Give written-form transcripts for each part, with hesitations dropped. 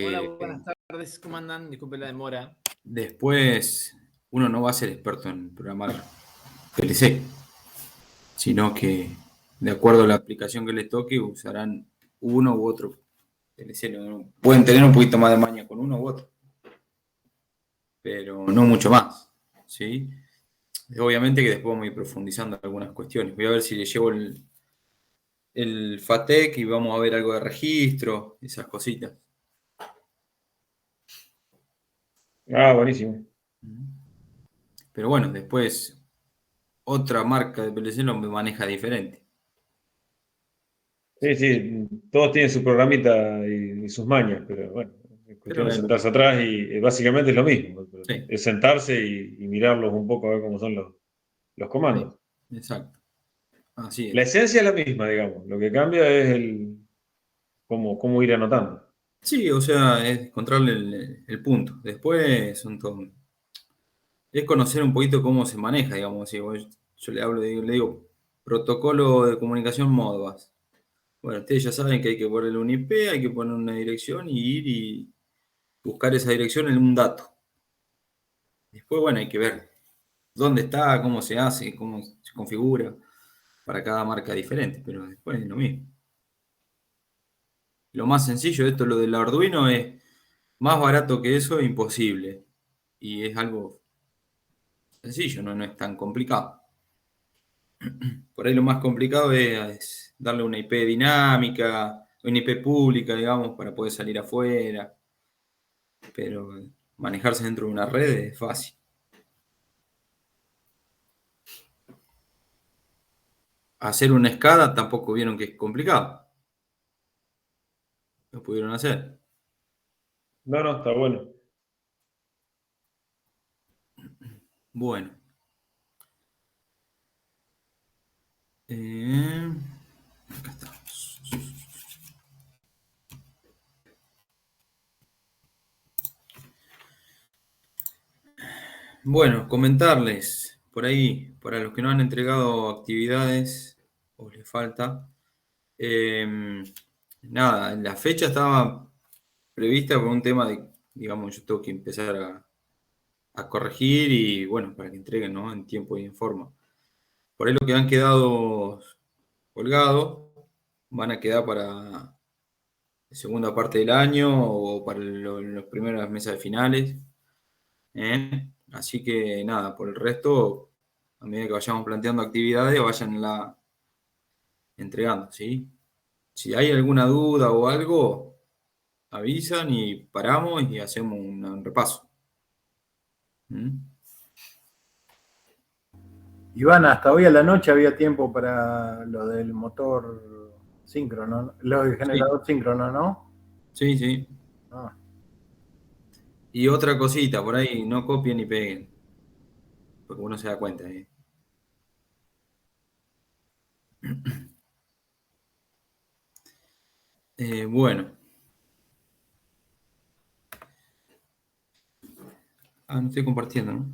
Hola, buenas tardes, ¿cómo andan? Disculpen la demora. Después, uno no va a ser experto en programar PLC, sino que de acuerdo a la aplicación que les toque usarán uno u otro PLC. Pueden tener un poquito más de maña con uno u otro, pero no mucho más, ¿sí? Obviamente que después vamos a ir profundizando en algunas cuestiones. Voy a ver si le llevo el FATEC y vamos a ver algo de registro, esas cositas. Buenísimo. Pero bueno, después otra marca de PLC lo maneja diferente. Sí, todos tienen su programita y sus mañas, pero bueno, es cuestión de sentarse atrás y básicamente es lo mismo. Sí. Es sentarse y mirarlos un poco a ver cómo son los comandos. Sí, exacto. Así La es. esencia es la misma, digamos. Lo que cambia es cómo ir anotando. Sí, o sea, es encontrarle el punto. Después es conocer un poquito cómo se maneja, digamos. Si yo le hablo, le digo, protocolo de comunicación Modbus. Bueno, ustedes ya saben que hay que ponerle un IP, hay que poner una dirección y ir y buscar esa dirección en un dato. Después, bueno, hay que ver dónde está, cómo se hace, cómo se configura para cada marca diferente, pero después es lo mismo. Lo más sencillo de esto, lo del Arduino, es más barato que eso, imposible. Y es algo sencillo, no es tan complicado. Por ahí lo más complicado es darle una IP dinámica, una IP pública, digamos, para poder salir afuera. Pero manejarse dentro de una red es fácil. Hacer una SCADA tampoco vieron que es complicado. Lo pudieron hacer. No, está bueno. Bueno. Acá estamos. Bueno, comentarles por ahí, para los que no han entregado actividades o les falta, nada, la fecha estaba prevista por un tema de, digamos, yo tengo que empezar a corregir y bueno, para que entreguen, ¿no? En tiempo y en forma. Por ahí lo que han quedado colgados van a quedar para la segunda parte del año o para los primeros meses de finales. Así que nada, por el resto, a medida que vayamos planteando actividades, vayanla entregando, ¿sí? Si hay alguna duda o algo, avisan y paramos y hacemos un repaso. ¿Mm? Iván, hasta hoy a la noche había tiempo para lo del motor síncrono, lo del generador síncrono, ¿no? Sí, sí. Ah. Y otra cosita, por ahí, no copien ni peguen, porque uno se da cuenta. Bueno. No estoy compartiendo, ¿no?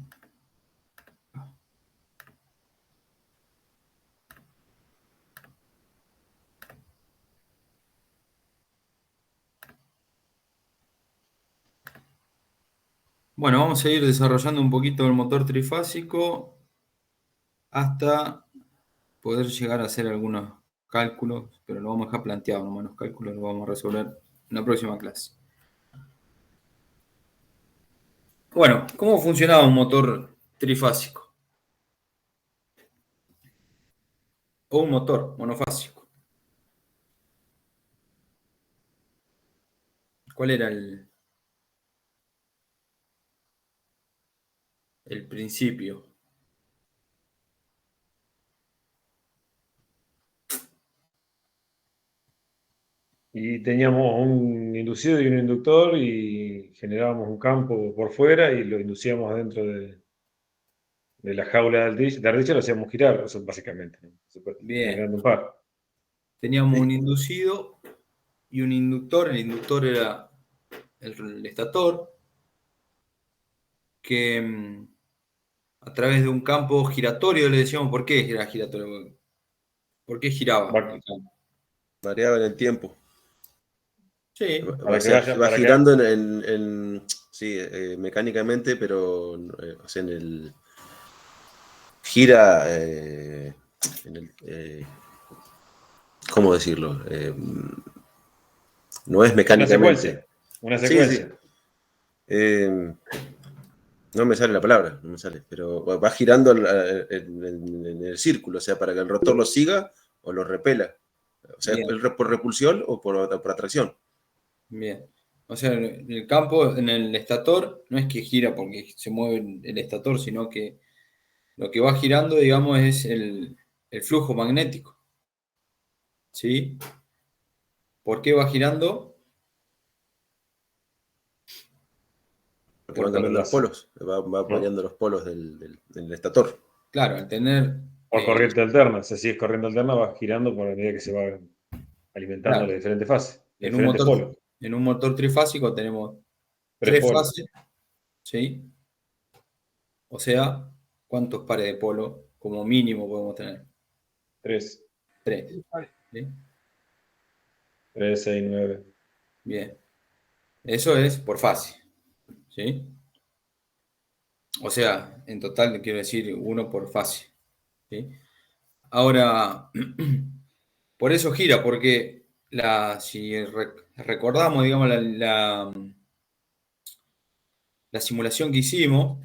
Bueno, vamos a ir desarrollando un poquito el motor trifásico hasta poder llegar a hacer algunos cálculos, pero lo vamos a dejar planteado, nomás los cálculos los vamos a resolver en la próxima clase. Bueno, ¿cómo funcionaba un motor trifásico? O un motor monofásico. ¿Cuál era el principio? Y teníamos un inducido y un inductor y generábamos un campo por fuera y lo inducíamos dentro de la jaula del de ardilla, lo hacíamos girar, eso básicamente, ¿no? Bien. Generando un par. Teníamos un inducido y un inductor. El inductor era el estator, que a través de un campo giratorio le decíamos por qué era giratorio. ¿Por qué giraba el campo? Variaba en el tiempo. Sí, Para O que sea, vaya- va para que- girando sí, mecánicamente, pero o sea, gira ¿cómo decirlo? No es Una mecánicamente. secuencia. Una Sí, sí. secuencia. No me sale la palabra, no me sale, pero va girando en el círculo, o sea, para que el rotor lo siga o lo repela. O sea, bien, por repulsión o por atracción. bien. O sea, en el campo, en el estator, no es que gira porque se mueve el estator, sino que lo que va girando, digamos, es el flujo magnético. ¿Sí? ¿Por qué va girando? Porque van Porque, cambiando los polos, va ¿No? variando los polos del estator. claro, al tener, Por corriente alterna. O sea, si es corriente alterna, va girando por la medida que se va alimentando claro, las diferentes fases, los en un diferentes motor, polos. en un motor trifásico tenemos Tres tres polos. fases, ¿sí? O sea, ¿cuántos pares de polo como mínimo podemos tener? Tres. Tres. ¿Sí? 3, 6, 9. Bien. Eso es por fase. ¿Sí? O sea, en total quiero decir uno por fase. ¿Sí? Ahora, por eso gira, porque si recordamos, digamos, la simulación que hicimos,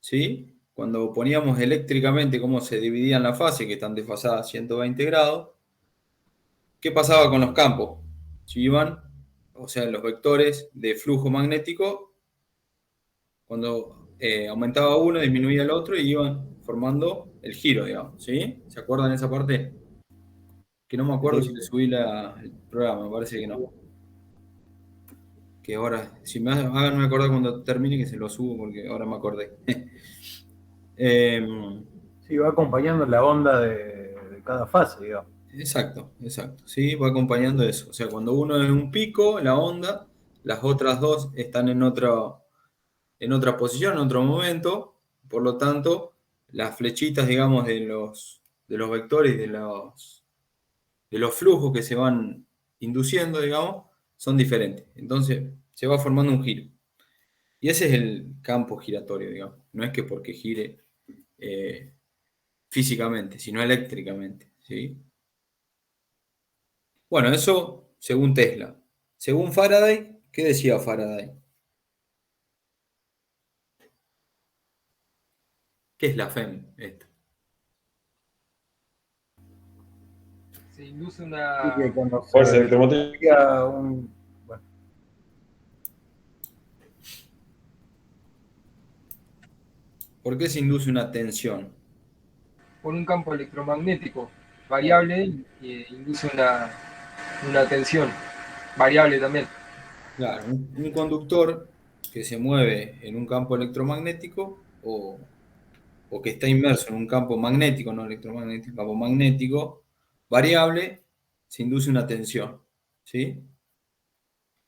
¿sí? Cuando poníamos eléctricamente cómo se dividían las fases, que están desfasadas 120 grados, ¿qué pasaba con los campos? Si iban, o sea, los vectores de flujo magnético, cuando aumentaba uno, disminuía el otro y iban formando el giro, digamos, ¿sí? ¿Se acuerdan de esa parte? Que no me acuerdo si le subí el programa, me parece que no. Que ahora, si me háganme acordar cuando termine que se lo subo porque ahora me acordé. Sí, va acompañando la onda de cada fase, digamos. Exacto, exacto. Sí, va acompañando eso. O sea, cuando uno es un pico, la onda, las otras dos están en otra posición, en otro momento. Por lo tanto, las flechitas, digamos, de los vectores, de los flujos que se van induciendo, digamos, son diferentes. Entonces, se va formando un giro. Y ese es el campo giratorio, digamos. No es que porque gire físicamente, sino eléctricamente, ¿sí? Bueno, eso según Tesla. Según Faraday, ¿qué decía Faraday? ¿Qué es la FEM? Esta? Se induce Y que una. cuando Fuerza se electromotriz. desarrolla un... Bueno, ¿Por qué se induce una tensión? Por un campo electromagnético variable induce una tensión variable también. Claro, un conductor que se mueve en un campo electromagnético o que está inmerso en un campo magnético, no electromagnético, campo magnético variable, se induce una tensión, ¿sí?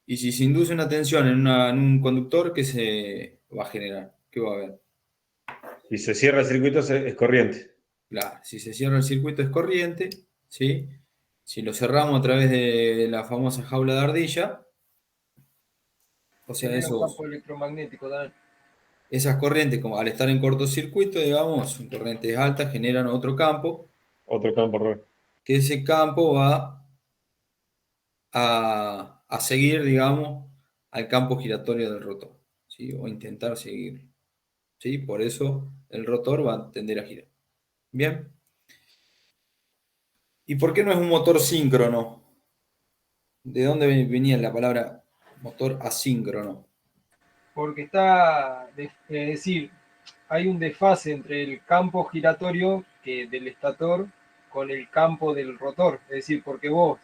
Y si se induce una tensión en un conductor, ¿qué se va a generar? ¿Qué va a haber? Y se cierra el circuito, es corriente. Claro, si se cierra el circuito es corriente, ¿sí? Si lo cerramos a través de la famosa jaula de ardilla, o sea, Genera un campo electromagnético también. esas corrientes, como al estar en cortocircuito, digamos, en corrientes altas, generan otro campo, Otro campo rojo. que ese campo va a seguir, digamos, al campo giratorio del rotor, ¿sí? O intentar seguirlo, ¿sí? Por eso el rotor va a tender a girar. Bien. ¿Y por qué no es un motor síncrono? ¿De dónde venía la palabra motor asíncrono? Porque es decir, hay un desfase entre el campo giratorio del estator con el campo del rotor. Es decir, porque vos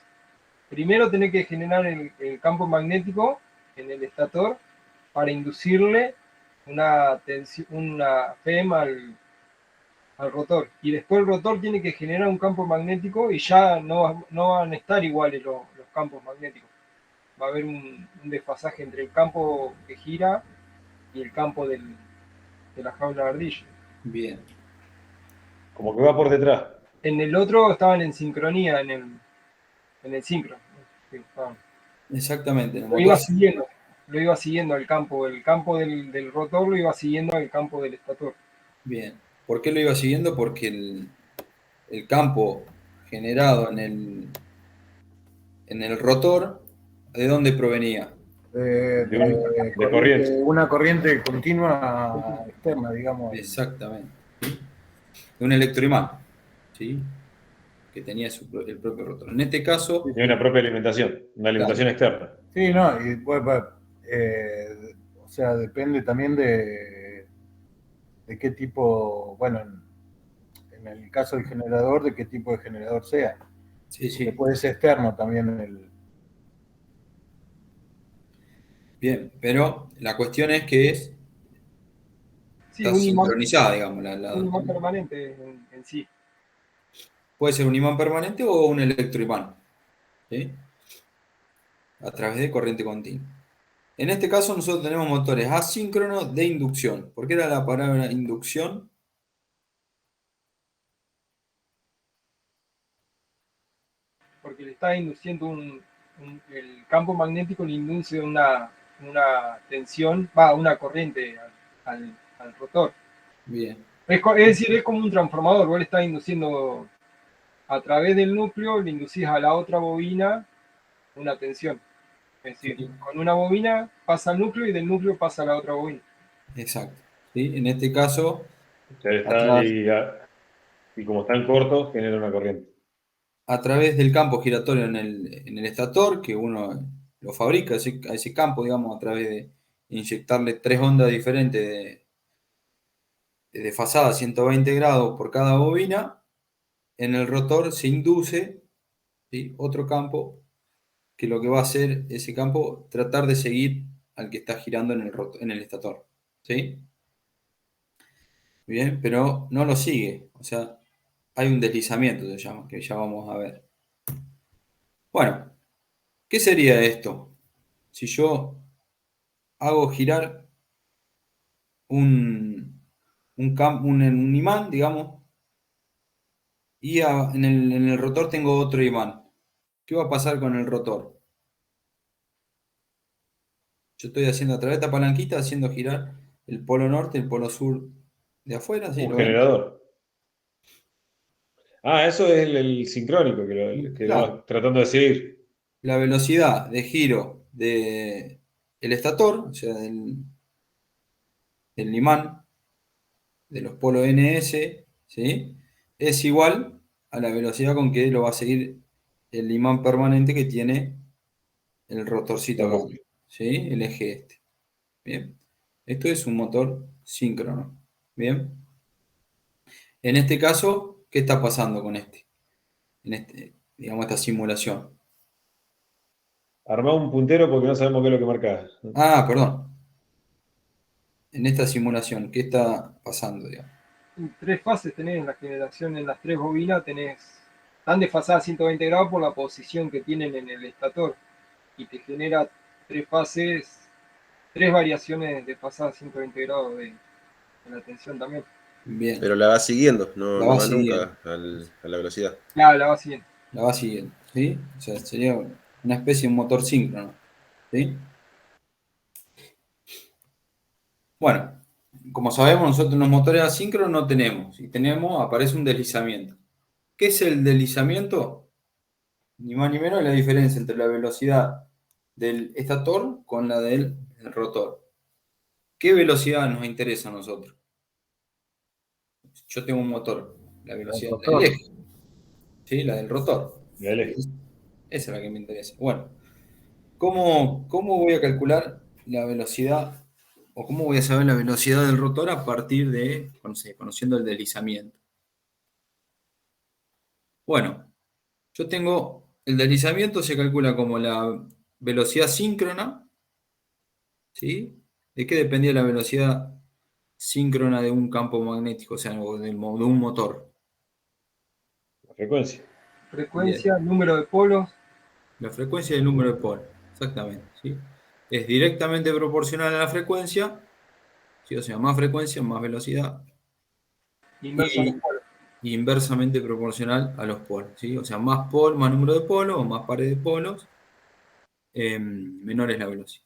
primero tenés que generar el campo magnético en el estator para inducirle una FEM al rotor. Y después el rotor tiene que generar un campo magnético y ya no van a estar iguales los campos magnéticos. Va a haber un desfasaje entre el campo que gira y el campo de la jaula de ardilla. Bien. Como que va por detrás. En el otro estaban en sincronía, en el síncrono. Sí, estaban. Exactamente. El Lo iba motor, siguiendo, lo iba siguiendo al campo. El campo del rotor lo iba siguiendo al campo del estator. bien. ¿Por qué lo iba siguiendo? Porque el campo generado en el rotor, ¿de dónde provenía? De corriente. Una corriente continua externa, digamos. Exactamente. ¿Sí? De un electroimán, ¿sí? Que tenía el propio rotor. En este caso, Tiene una propia alimentación, una alimentación externa. Sí, no, y o sea, depende también de qué tipo, bueno, en el caso del generador, de qué tipo de generador sea. sí, Porque sí. puede ser externo también Bien, pero la cuestión es que Sí, está sincronizada, digamos. un imán permanente en sí. Puede ser un imán permanente o un electroimán, ¿sí? A través de corriente continua. En este caso nosotros tenemos motores asíncronos de inducción. ¿Por qué era la palabra inducción? Porque le está induciendo el campo magnético le induce una tensión, una corriente al rotor. Bien, Es decir, es como un transformador, vos le estás induciendo a través del núcleo, le inducís a la otra bobina una tensión. Es decir, sí, con una bobina pasa al núcleo y del núcleo pasa a la otra bobina. exacto. ¿Sí? En este caso, O sea, a, tra- y como están cortos, genera una corriente. a través del campo giratorio en el estator, que uno lo fabrica, a ese campo, digamos, a través de inyectarle 3 ondas diferentes de desfasada 120 grados por cada bobina, en el rotor se induce, ¿sí? Otro campo que lo que va a hacer ese campo, tratar de seguir al que está girando en el estator. ¿Sí? Bien, pero no lo sigue. O sea, hay un deslizamiento, se llama, que ya vamos a ver. Bueno, ¿qué sería esto? Si yo hago girar un imán, digamos, y en el rotor tengo otro imán. ¿Qué va a pasar con el rotor? Yo estoy haciendo a través de esta palanquita, haciendo girar el polo norte, el polo sur de afuera, ¿sí? Un ¿Lo ven? generador. Ah, eso es el sincrónico que lo Claro, vas tratando de seguir. la velocidad de giro el estator, o sea, del imán, de los polos NS, ¿sí? Es igual a la velocidad con que lo va a seguir el imán permanente que tiene el rotorcito El acá, núcleo. ¿sí? El eje este. Bien. Esto es un motor síncrono. Bien. En este caso, ¿qué está pasando con este? Digamos, esta simulación. Armá un puntero porque no sabemos qué es lo que marcás. Ah, perdón. En esta simulación, ¿qué está pasando, digamos? Tres fases tenés en la generación, en las tres bobinas están desfasadas 120 grados por la posición que tienen en el estator y te genera tres fases, tres variaciones desfasadas 120 grados de la tensión también. Bien, Pero la va siguiendo, no, la no va va siguiendo, nunca a la velocidad. Claro, la va siguiendo. la va siguiendo, ¿sí? O sea, sería una especie de motor síncrono, ¿sí? Bueno, como sabemos, nosotros los motores asíncronos no tenemos. Si tenemos, aparece un deslizamiento. ¿Qué es el deslizamiento? Ni más ni menos la diferencia entre la velocidad del estator con la del rotor. ¿Qué velocidad nos interesa a nosotros? Yo tengo un motor, la velocidad del rotor. eje, ¿sí? La del rotor. Dale. Esa es la que me interesa. Bueno, ¿cómo voy a calcular la velocidad o cómo voy a saber la velocidad del rotor a partir de, no sé, conociendo el deslizamiento? Bueno, yo tengo el deslizamiento se calcula como la velocidad síncrona, ¿sí? ¿De qué dependía la velocidad síncrona de un campo magnético, o sea, o de un motor? La frecuencia. Bien, Frecuencia, número de polos. la frecuencia del número de polos, exactamente, ¿sí? Es directamente proporcional a la frecuencia, ¿sí? O sea, más frecuencia, más velocidad, Inverso a los y polos. inversamente proporcional a los polos, ¿sí? O sea, más número de polos o más pares de polos, menor es la velocidad.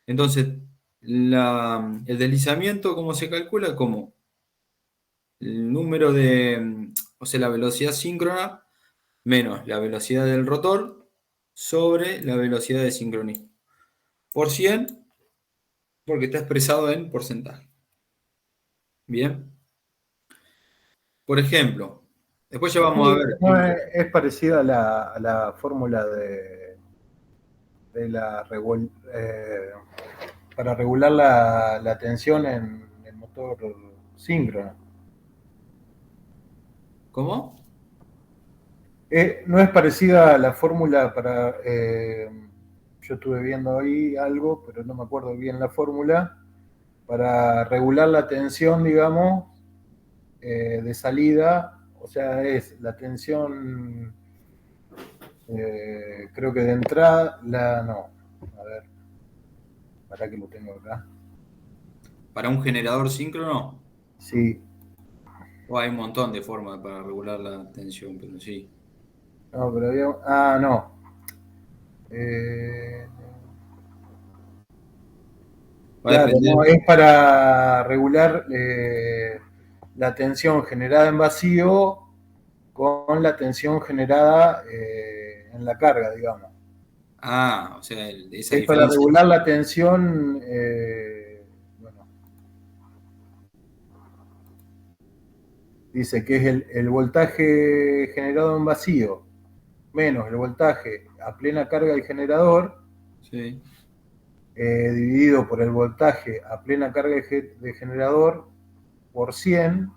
Entonces, el deslizamiento, ¿cómo se calcula? Como el número o sea, la velocidad síncrona menos la velocidad del rotor sobre la velocidad de sincronismo. Por 100, porque está expresado en porcentaje. Bien. Por ejemplo, después ya vamos a ver. No, es parecida a la fórmula de la para regular la tensión en el motor síncrono. ¿Cómo? No es parecida a la fórmula para... yo estuve viendo ahí algo, pero no me acuerdo bien la fórmula, para regular la tensión, digamos, de salida, o sea, es la tensión, creo que de entrada, no, a ver, para que lo tengo acá. Para un generador síncrono, Sí, hay un montón de formas para regular la tensión, pero sí. no, pero había... no. Eh, Va a Claro, depender. no, es para regular la tensión generada en vacío con la tensión generada en la carga, digamos. O sea, esa Es para diferencia. regular la tensión, bueno, dice que es el voltaje generado en vacío menos el voltaje a plena carga del generador, Sí. dividido por el voltaje a plena carga de generador por 100,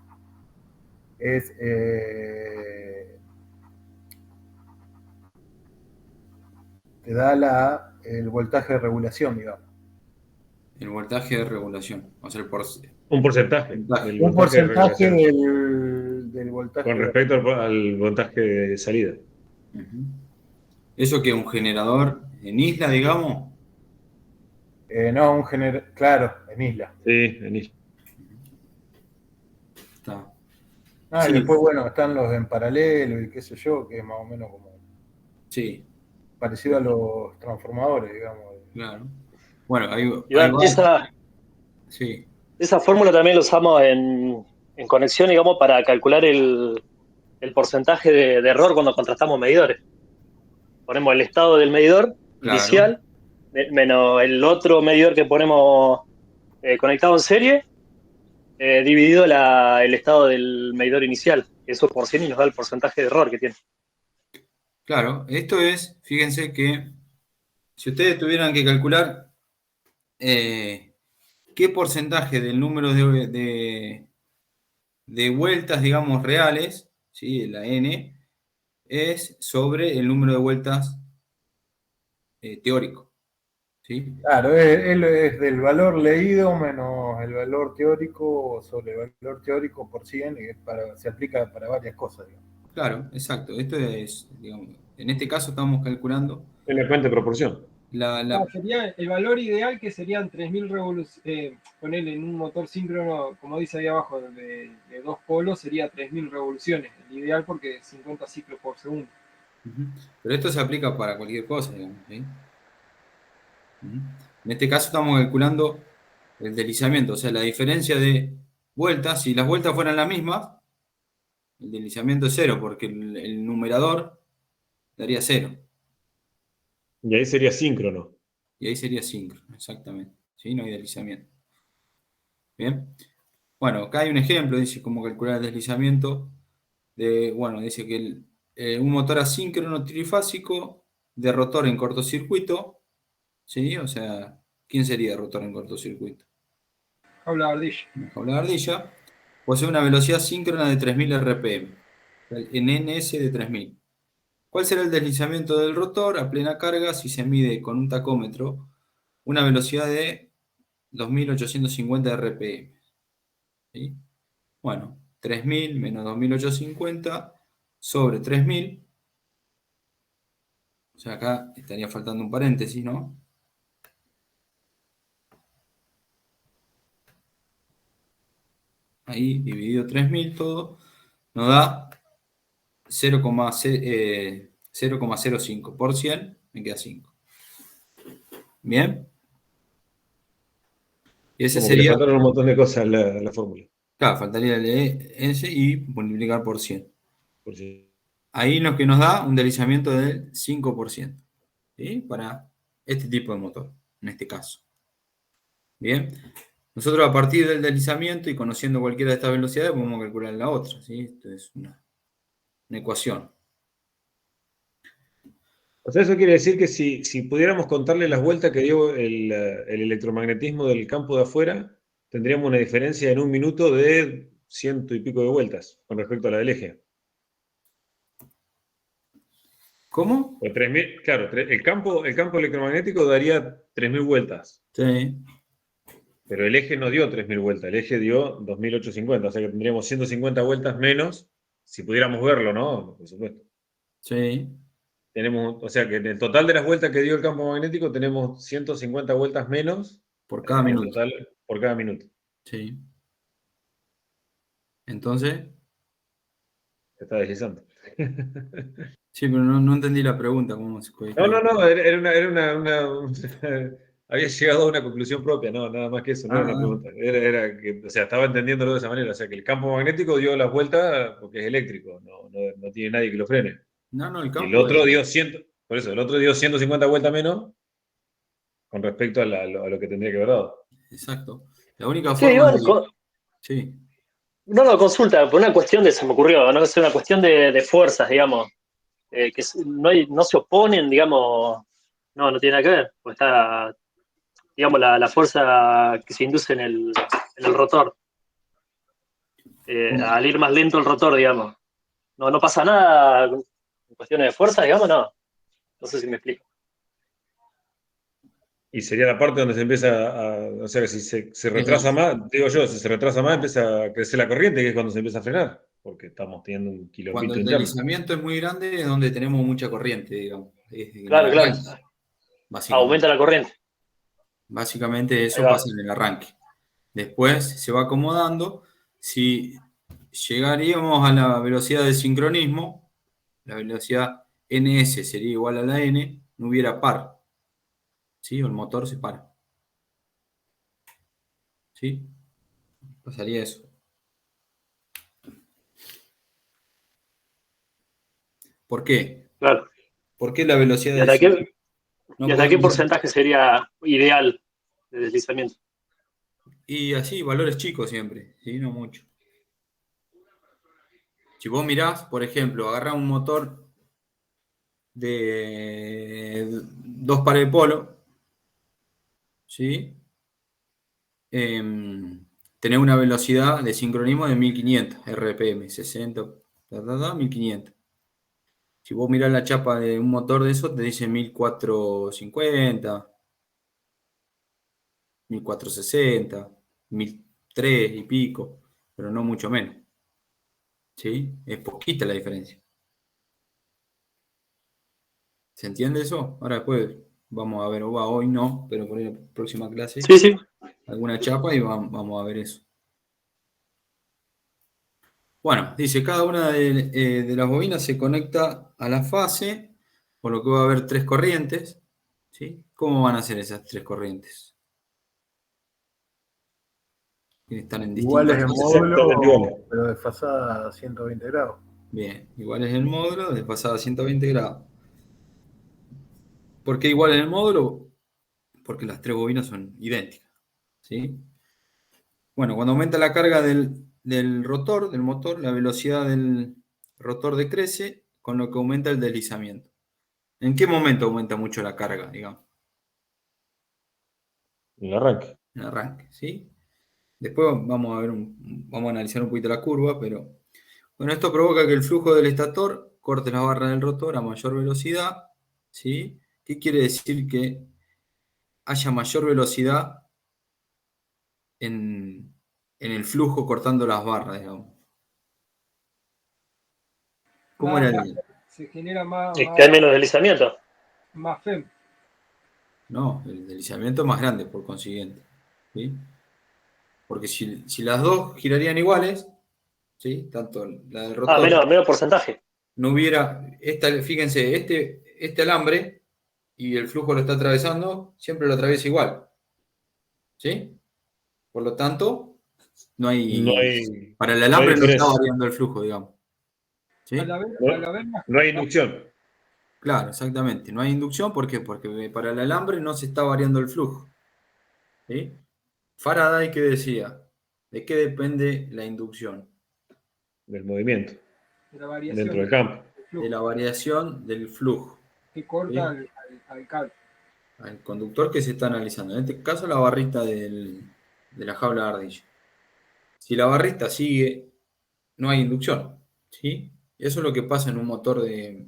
es te da el voltaje de regulación, digamos. El voltaje de regulación. O sea, Un porcentaje Porcentaje. del Un voltaje de porcentaje regulación del voltaje. con respecto al voltaje de salida. Ujú. ¿Eso que es un generador en isla, digamos? No, claro, en isla. Sí, en isla. Está. Y Sí, después, bueno, están los en paralelo y qué sé yo, que es más o menos como sí, parecido a los transformadores, digamos. claro. Bueno, ahí Iván, va. Sí, esa fórmula también la usamos en conexión, digamos, para calcular el porcentaje de error cuando contrastamos medidores. Ponemos el estado del medidor claro, inicial menos el otro medidor que ponemos conectado en serie, dividido el estado del medidor inicial. Eso por 100 y nos da el porcentaje de error que tiene. claro. Esto es, fíjense que si ustedes tuvieran que calcular qué porcentaje del número de vueltas, digamos, reales, ¿sí? La N, es sobre el número de vueltas teórico. ¿Sí? Claro, es del valor leído menos el valor teórico sobre el valor teórico por 100, y se aplica para varias cosas, digamos. Claro, exacto. Esto es, digamos, en este caso estamos calculando En la cuenta de proporción. Sería el valor ideal, que serían 3.000 revoluciones, ponerle en un motor síncrono, como dice ahí abajo, de 2 polos, sería 3.000 revoluciones. El ideal porque 50 ciclos por segundo. Pero esto se aplica para cualquier cosa, digamos, ¿sí? En este caso estamos calculando el deslizamiento, o sea, la diferencia de vueltas. Si las vueltas fueran las mismas, el deslizamiento es 0, porque el numerador daría 0. Y ahí sería síncrono. Y ahí sería síncrono, exactamente. ¿Sí? No hay deslizamiento. Bien. Bueno, acá hay un ejemplo, dice cómo calcular el deslizamiento. Dice que un motor asíncrono trifásico de rotor en cortocircuito, ¿sí? O sea, ¿quién sería rotor en cortocircuito? Jaula de ardilla. Una jaula de ardilla. Posee una velocidad síncrona de 3000 RPM, en NS de 3000. ¿Cuál será el deslizamiento del rotor a plena carga si se mide con un tacómetro una velocidad de 2850 RPM? ¿Sí? Bueno, 3000 menos 2850 sobre 3000. O sea, acá estaría faltando un paréntesis, ¿no? Ahí, dividido 3000 todo, nos da 0,05 por 100, me queda 5. ¿Bien? Y ese Como que le sería, faltaron un montón de cosas a la fórmula. claro, faltaría el ese y multiplicar por 100. Por si- Ahí lo que nos da un deslizamiento del 5%. ¿Sí? Para este tipo de motor, en este caso. Bien. Nosotros a partir del deslizamiento y conociendo cualquiera de estas velocidades podemos calcular la otra. ¿Sí? Esto es una ecuación. O sea, eso quiere decir que si pudiéramos contarle las vueltas que dio el electromagnetismo del campo de afuera, tendríamos una diferencia en un minuto de 100 y pico de vueltas con respecto a la del eje. ¿Cómo? O 3000, claro, el campo electromagnético daría 3000 vueltas, Sí. pero el eje no dio 3000 vueltas, el eje dio 2850, o sea que tendríamos 150 vueltas menos, si pudiéramos verlo, ¿no? Por supuesto. Sí. O sea que en el total de las vueltas que dio el campo magnético tenemos 150 vueltas menos Por cada en minuto. total por cada minuto. Sí. Entonces, Se está deslizando. sí, pero no entendí la pregunta. ¿Cómo se puede No, había llegado a una conclusión propia, no, nada más que eso, no era una pregunta. Era que, o sea, estaba entendiéndolo de esa manera, o sea, que el campo magnético dio las vueltas porque es eléctrico, no tiene nadie que lo frene. No, el Y el campo otro es- dio 100, por eso, el otro dio 150 vueltas menos con respecto a lo que tendría que haber dado. Exacto. La única Sí, forma igual, de... Sí. no, consulta, por una cuestión se me ocurrió, ¿no? Es una cuestión de fuerzas, digamos, no se oponen, digamos, no tiene nada que ver, pues está, digamos, la fuerza que se induce en el rotor, al ir más lento el rotor, digamos. No pasa nada en cuestiones de fuerza, digamos, no sé si me explico. Y sería la parte donde se empieza o sea, que si se retrasa más, digo yo, si se retrasa más, empieza a crecer la corriente, que es cuando se empieza a frenar, porque estamos teniendo un Cuando quilombito el interno. deslizamiento es muy grande es donde tenemos mucha corriente, digamos. Es en Claro, el claro. arranque, básicamente. Aumenta la corriente. Básicamente Ahí eso va. pasa en el arranque. Después se va acomodando. Si llegaríamos a la velocidad de sincronismo, la velocidad ns sería igual a la n, no hubiera par. ¿Sí? O el motor se para. ¿Sí? Pasaría eso. ¿Por qué? Claro. ¿Por qué la velocidad ¿Y de hasta sincronismo? qué, y hasta qué porcentaje sería ideal de deslizamiento? Y así, valores chicos siempre, ¿sí? No mucho. Si vos mirás, por ejemplo, agarrás un motor de 2 pares de polo, ¿sí? Tenés una velocidad de sincronismo de 1500 RPM, 60, 1500. Si vos mirás la chapa de un motor de esos, te dice 1450, 1460, 1003 y pico, pero no mucho menos. ¿Sí? Es poquita la diferencia. ¿Se entiende eso? Ahora después vamos a ver, hoy no, pero por ahí la próxima clase, Sí. alguna chapa y vamos a ver eso. Bueno, dice, cada una de las bobinas se conecta a la fase, por lo que va a haber 3 corrientes. ¿Sí? ¿Cómo van a ser esas 3 corrientes? Están en Iguales distintas en fases. módulo, pero desfasada a 120 grados. Bien, igual es el módulo, desfasada a 120 grados. ¿Por qué igual en el módulo? Porque las 3 bobinas son idénticas. ¿Sí? Bueno, cuando aumenta la carga del rotor, del motor, la velocidad del rotor decrece, con lo que aumenta el deslizamiento. ¿En qué momento aumenta mucho la carga, digamos? En el arranque. En el arranque, ¿sí? Después vamos a analizar un poquito la curva, pero bueno, esto provoca que el flujo del estator corte las barras del rotor a mayor velocidad, ¿sí? ¿Qué quiere decir? Que haya mayor velocidad en el flujo cortando las barras, digamos. ¿Cómo era el...? Se genera más, Es que hay menos deslizamiento. más FEM. No, el deslizamiento es más grande, por consiguiente. ¿Sí? Porque si las dos girarían iguales, ¿sí? Tanto la del rotor, Menos porcentaje. no hubiera, fíjense, este alambre y el flujo lo está atravesando, siempre lo atraviesa igual. ¿Sí? Por lo tanto, No hay, para el no hay alambre no está diferencia. variando el flujo, digamos. ¿Sí? Al haber, No, al haber más- no hay inducción. Claro, exactamente. No hay inducción, ¿por qué? Porque para el alambre no se está variando el flujo. ¿Sí? Faraday, ¿qué decía? ¿De qué depende la inducción? Del movimiento de la variación dentro del campo. del flujo De la variación del flujo. que corta ¿Sí? al cable. Al conductor que se está analizando. En este caso, la barrita de la jaula de ardilla. Si la barrita sigue, no hay inducción. ¿Sí? Eso es lo que pasa en un motor de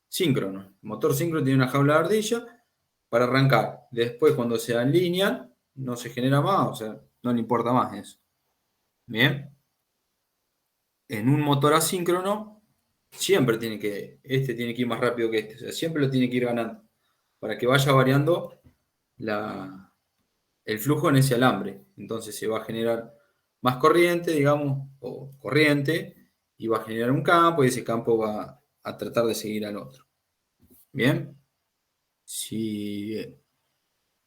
síncrono. El motor síncrono tiene una jaula de ardilla para arrancar. Después, cuando se alinean, no se genera más, o sea, no le importa más eso. Bien. En un motor asíncrono, siempre este tiene que ir más rápido que este. O sea, siempre lo tiene que ir ganando. Para que vaya variando el flujo en ese alambre. Entonces se va a generar más corriente, digamos, o corriente, y va a generar un campo, y ese campo va a tratar de seguir al otro. Bien. Si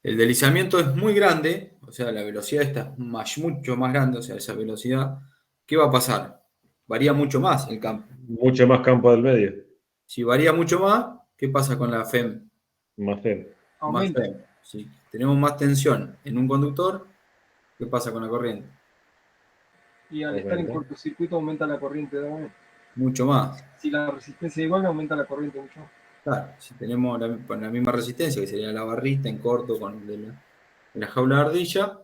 el deslizamiento es muy grande, o sea, la velocidad está mucho más grande, o sea, esa velocidad, ¿qué va a pasar? Varía mucho más el campo. Mucho más campo del medio. Si varía mucho más, ¿qué pasa con la FEM? Más feo. Más Aumenta. FEM. Si tenemos más tensión en un conductor, ¿qué pasa con la corriente? Y al estar en Aumenta. cortocircuito aumenta la corriente también. Mucho más. Si la resistencia es igual, aumenta la corriente mucho más. Claro, si tenemos la misma resistencia, que sería la barrita en corto con de la jaula de ardilla,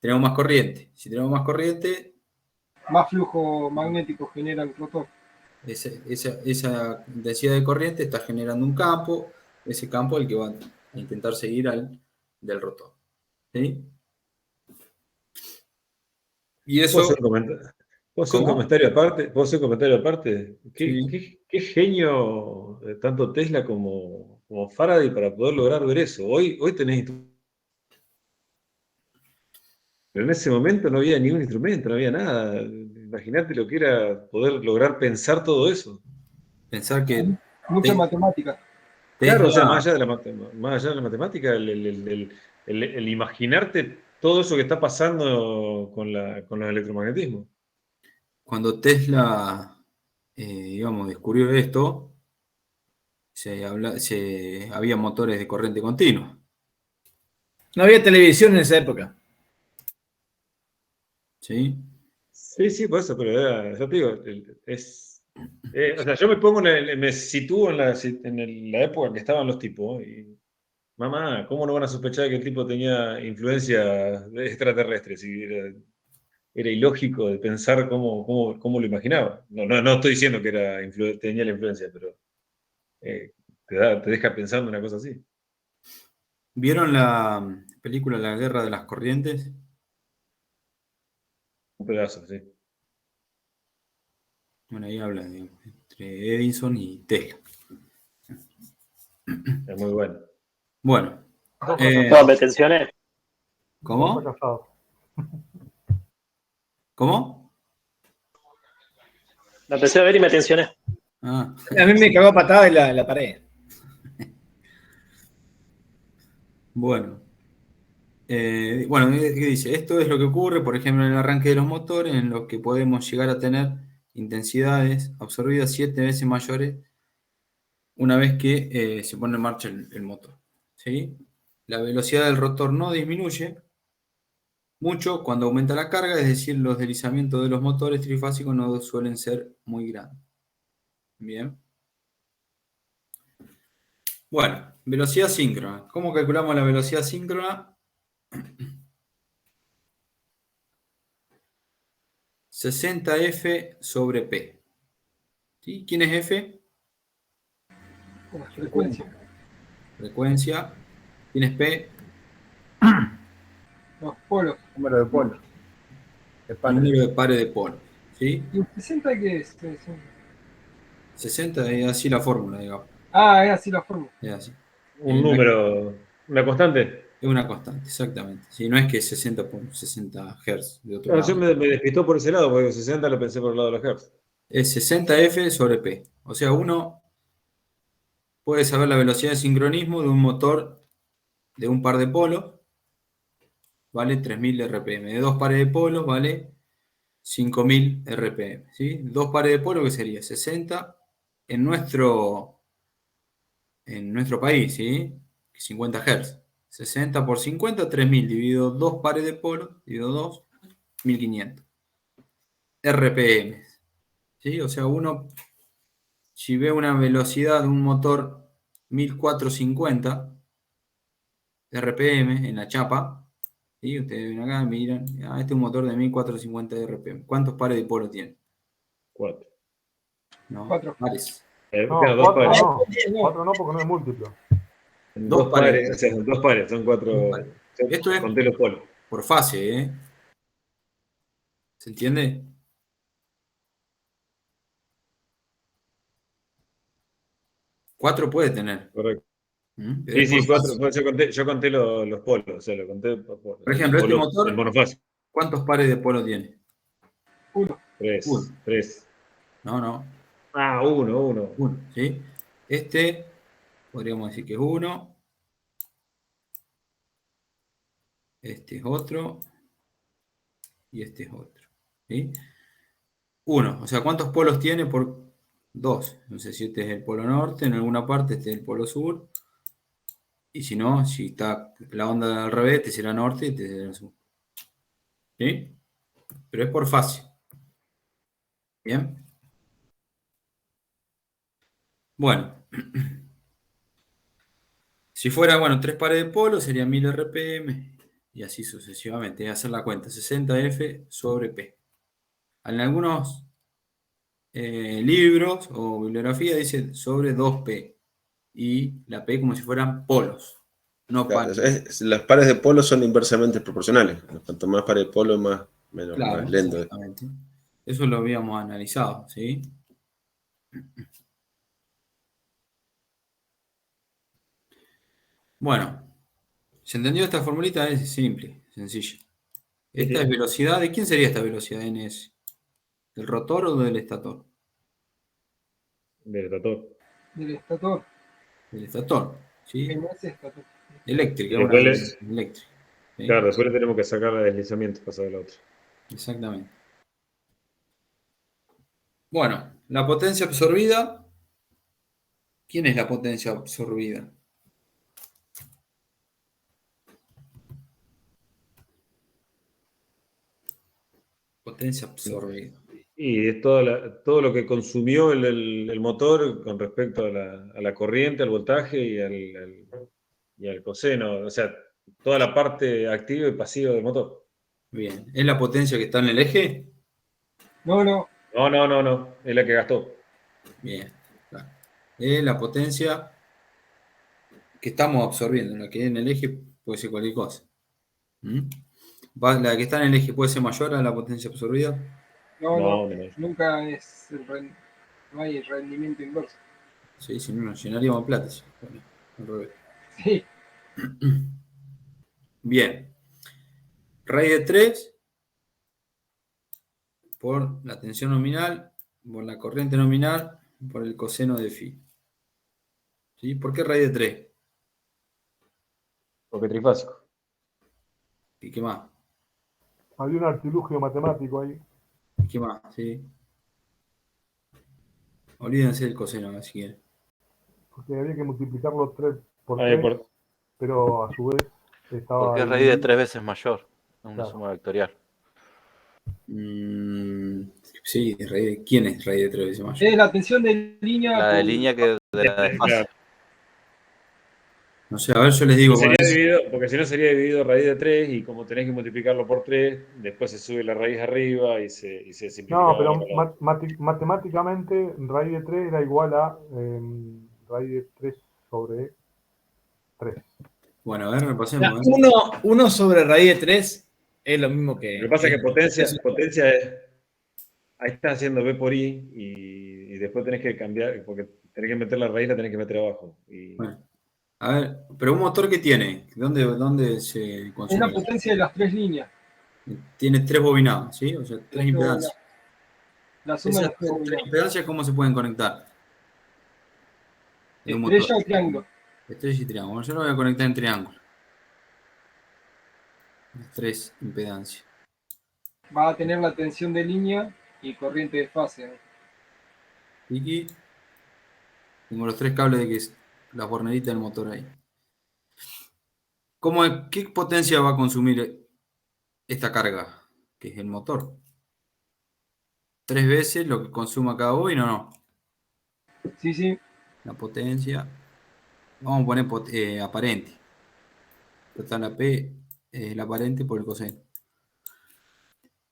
tenemos más corriente. Si tenemos más corriente, Más flujo magnético genera el rotor. esa intensidad de corriente está generando un campo, ese campo es el que va a intentar seguir al del rotor. ¿Sí? Y ¿Puedo eso, hacer un comentario? ¿Puedo hacer un ¿cómo? comentario aparte? ¿Puedo hacer un comentario aparte? Sí. ¿Qué genio tanto Tesla como Faraday para poder lograr ver eso? Hoy tenés. Pero en ese momento no había ningún instrumento, no había nada. Imagínate lo que era poder lograr pensar todo eso. Pensar que Mucha Te- matemática. Claro, o sea, Tesla, más allá de la matemática, el imaginarte todo eso que está pasando con los electromagnetismos. cuando Tesla, digamos, descubrió esto, había motores de corriente continua. No había televisión en esa época. ¿Sí? Sí, por eso, pero yo te digo, o sea, yo me pongo, me sitúo en la época que estaban los tipos y, mamá, ¿cómo no van a sospechar que el tipo tenía influencia extraterrestre? Si era ilógico de pensar cómo lo imaginaba. No estoy diciendo que tenía la influencia, pero te deja pensando una cosa así. ¿Vieron la película La Guerra de las Corrientes? Un pedazo, sí. Bueno, ahí habla entre Edison y Tesla. Es muy bueno. Bueno, Me tensioné. ¿cómo? ¿Cómo? La empecé a ver y me tensioné. Ah, A mí me cagó a patada en la pared. bueno. Bueno, ¿qué dice? Esto es lo que ocurre, por ejemplo, en el arranque de los motores, en los que podemos llegar a tener intensidades absorbidas 7 veces mayores una vez que se pone en marcha el motor. ¿Sí? La velocidad del rotor no disminuye mucho cuando aumenta la carga, es decir, los deslizamientos de los motores trifásicos no suelen ser muy grandes. Bien. Bueno, velocidad síncrona. ¿Cómo calculamos la velocidad síncrona? 60F sobre P. ¿Sí? ¿Quién es F? La frecuencia. Frecuencia. ¿Quién es P? Los polos. Número de polos. De pares. Número de pares de polos. ¿Sí? ¿Y un 60 qué es? 60 es así la fórmula, digamos. Ah, es así la forma. Es así. Un número, una constante. Es una constante, exactamente. Si no es que es 60 Hz de otro No, lado. yo me despistó por ese lado, porque 60 lo pensé por el lado de los hertz. Es 60F sobre P. O sea, uno puede saber la velocidad de sincronismo de un motor de un par de polos, vale 3000 RPM. De dos pares de polos, vale 5000 RPM. ¿Sí? Dos pares de polos, que sería 60 en nuestro país, ¿sí? 50 Hz. 60 por 50, 3000 dividido dos pares de polos, dividido 2, 1500 RPM. ¿Sí? O sea, uno, si ve una velocidad de un motor 1450 RPM en la chapa, ¿sí? Ustedes ven acá, miran, este es un motor de 1450 RPM. ¿Cuántos pares de polo tiene? 4. ¿No? Cuatro. Pares. No, Claro, dos 4 pares. no. 4 no, porque no es múltiplo. Dos Dos pares. pares, o sea, son dos pares, son 4. Dos pares. Esto es Conté los polos. por fase, ¿eh? ¿Se entiende? Cuatro puede tener. Correcto. Pero Sí, es sí, por 4. fase. Yo conté los polos, o sea, lo conté Por ejemplo, este en motor, monofase. ¿cuántos pares de polo tiene? 1. 3. Uno. 3. No. Ah, 1. Uno, ¿sí? Este, podríamos decir que es uno. Este es otro. Y este es otro. ¿Sí? Uno. O sea, ¿cuántos polos tiene por dos? No sé si este es el polo norte, en alguna parte este es el polo sur. Y si no, si está la onda al revés, este será norte y este será sur. ¿Sí? Pero es por fase. ¿Bien? Bueno. Si fuera, bueno, tres pares de polo sería 1000 RPM y así sucesivamente. Hacer la cuenta, 60F sobre P. En algunos libros o bibliografía dice sobre 2P y la P como si fueran polos, no Claro, pares. las pares de polo son inversamente proporcionales. Cuanto más pares de polo, más Claro, lento. exactamente. Eso lo habíamos analizado, ¿sí? Bueno, ¿se entendió esta formulita? Es simple, sencilla. Esta es velocidad. ¿De quién sería esta velocidad NS? ¿Del rotor o del estator? Del estator. Del estator. Del estator, ¿sí? MS estator. Eléctrica, Y una después velocidad eléctrica. ¿Sí? claro, después le tenemos que sacar la deslizamiento para saber la otra. Exactamente. Bueno, la potencia absorbida. ¿Quién es la potencia absorbida? Potencia absorbida. Y es todo lo que consumió el motor con respecto a la corriente, al voltaje y al coseno. O sea, toda la parte activa y pasiva del motor. Bien. ¿Es la potencia que está en el eje? No. No. Es la que gastó. Bien. Claro. Es la potencia que estamos absorbiendo. La que hay en el eje puede ser cualquier cosa. ¿La que está en el eje puede ser mayor a la potencia absorbida? No. No. Nunca es no hay rendimiento inverso. Sí, si no nos llenaríamos de plata. Sí. Bueno, al revés. Sí. Bien. Raíz de 3 por la tensión nominal, por la corriente nominal, por el coseno de phi. ¿Sí? ¿Por qué raíz de 3? Porque trifásico. ¿Y qué más? Había un artilugio matemático ahí. ¿Y qué más? ¿Sí? Olvídense del coseno, si quieren. Porque había que multiplicarlo 3 por Ahí 3, pero a su vez estaba. Porque es raíz de 3 veces mayor. Es una Claro. suma vectorial. Sí, ¿quién es raíz de 3 veces mayor? Es la tensión de línea. La de línea que de la de fase. No sé, a ver, yo les digo. Porque si no sería dividido raíz de 3 y como tenés que multiplicarlo por 3, después se sube la raíz arriba y se simplifica. No, pero matemáticamente raíz de 3 era igual a raíz de 3 sobre 3. Bueno, a ver, repasemos. Uno sobre raíz de 3 es lo mismo que. Lo que pasa es que potencia es. Ahí estás haciendo B por I y después tenés que cambiar, porque tenés que meter la raíz, la tenés que meter abajo. Bueno, a ver, pero un motor que tiene, ¿dónde se Es consume? la potencia de las tres líneas. Tiene 3 bobinados, ¿sí? O sea, 3 impedancias. La suma de Esas las tres 3 bobinadas. impedancias, ¿cómo se pueden conectar? de un ¿Estrella motor. o triángulo? Estrella y triángulo. Yo lo voy a conectar en triángulo. Las 3 impedancias. Va a tener la tensión de línea y corriente de fase, ¿no? Y aquí tengo los 3 cables de que es la bornerita del motor ahí. ¿Qué potencia va a consumir esta carga? Que es el motor. 3 veces lo que consuma cada bobina, ¿no? Sí, sí. La potencia. Vamos a poner aparente. Total, la P es la aparente por el coseno.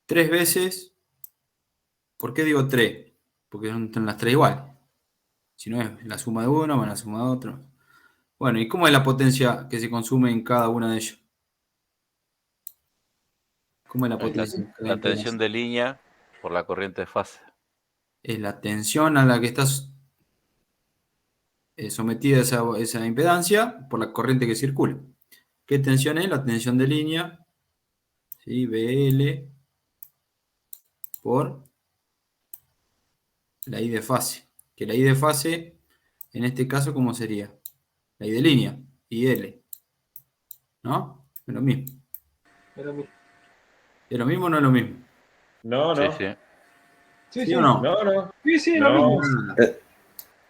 3 veces. ¿Por qué digo 3? Porque son las 3 iguales. Si no es la suma de uno más la suma de otro. Bueno, ¿y cómo es la potencia que se consume en cada una de ellas? ¿Cómo es la potencia en cada La impedancia? tensión de línea por la corriente de fase. Es la tensión a la que estás sometida esa impedancia por la corriente que circula. ¿Qué tensión es? La tensión de línea, ¿sí? BL por la I de fase. Que la I de fase, en este caso, ¿cómo sería? La I de línea, IL. ¿No? Es lo mismo. Es lo mismo. ¿Es lo mismo o no es lo mismo? No, Sí, no. sí. Sí, ¿Sí sí. o no? No, no. Sí, sí, es lo No. mismo.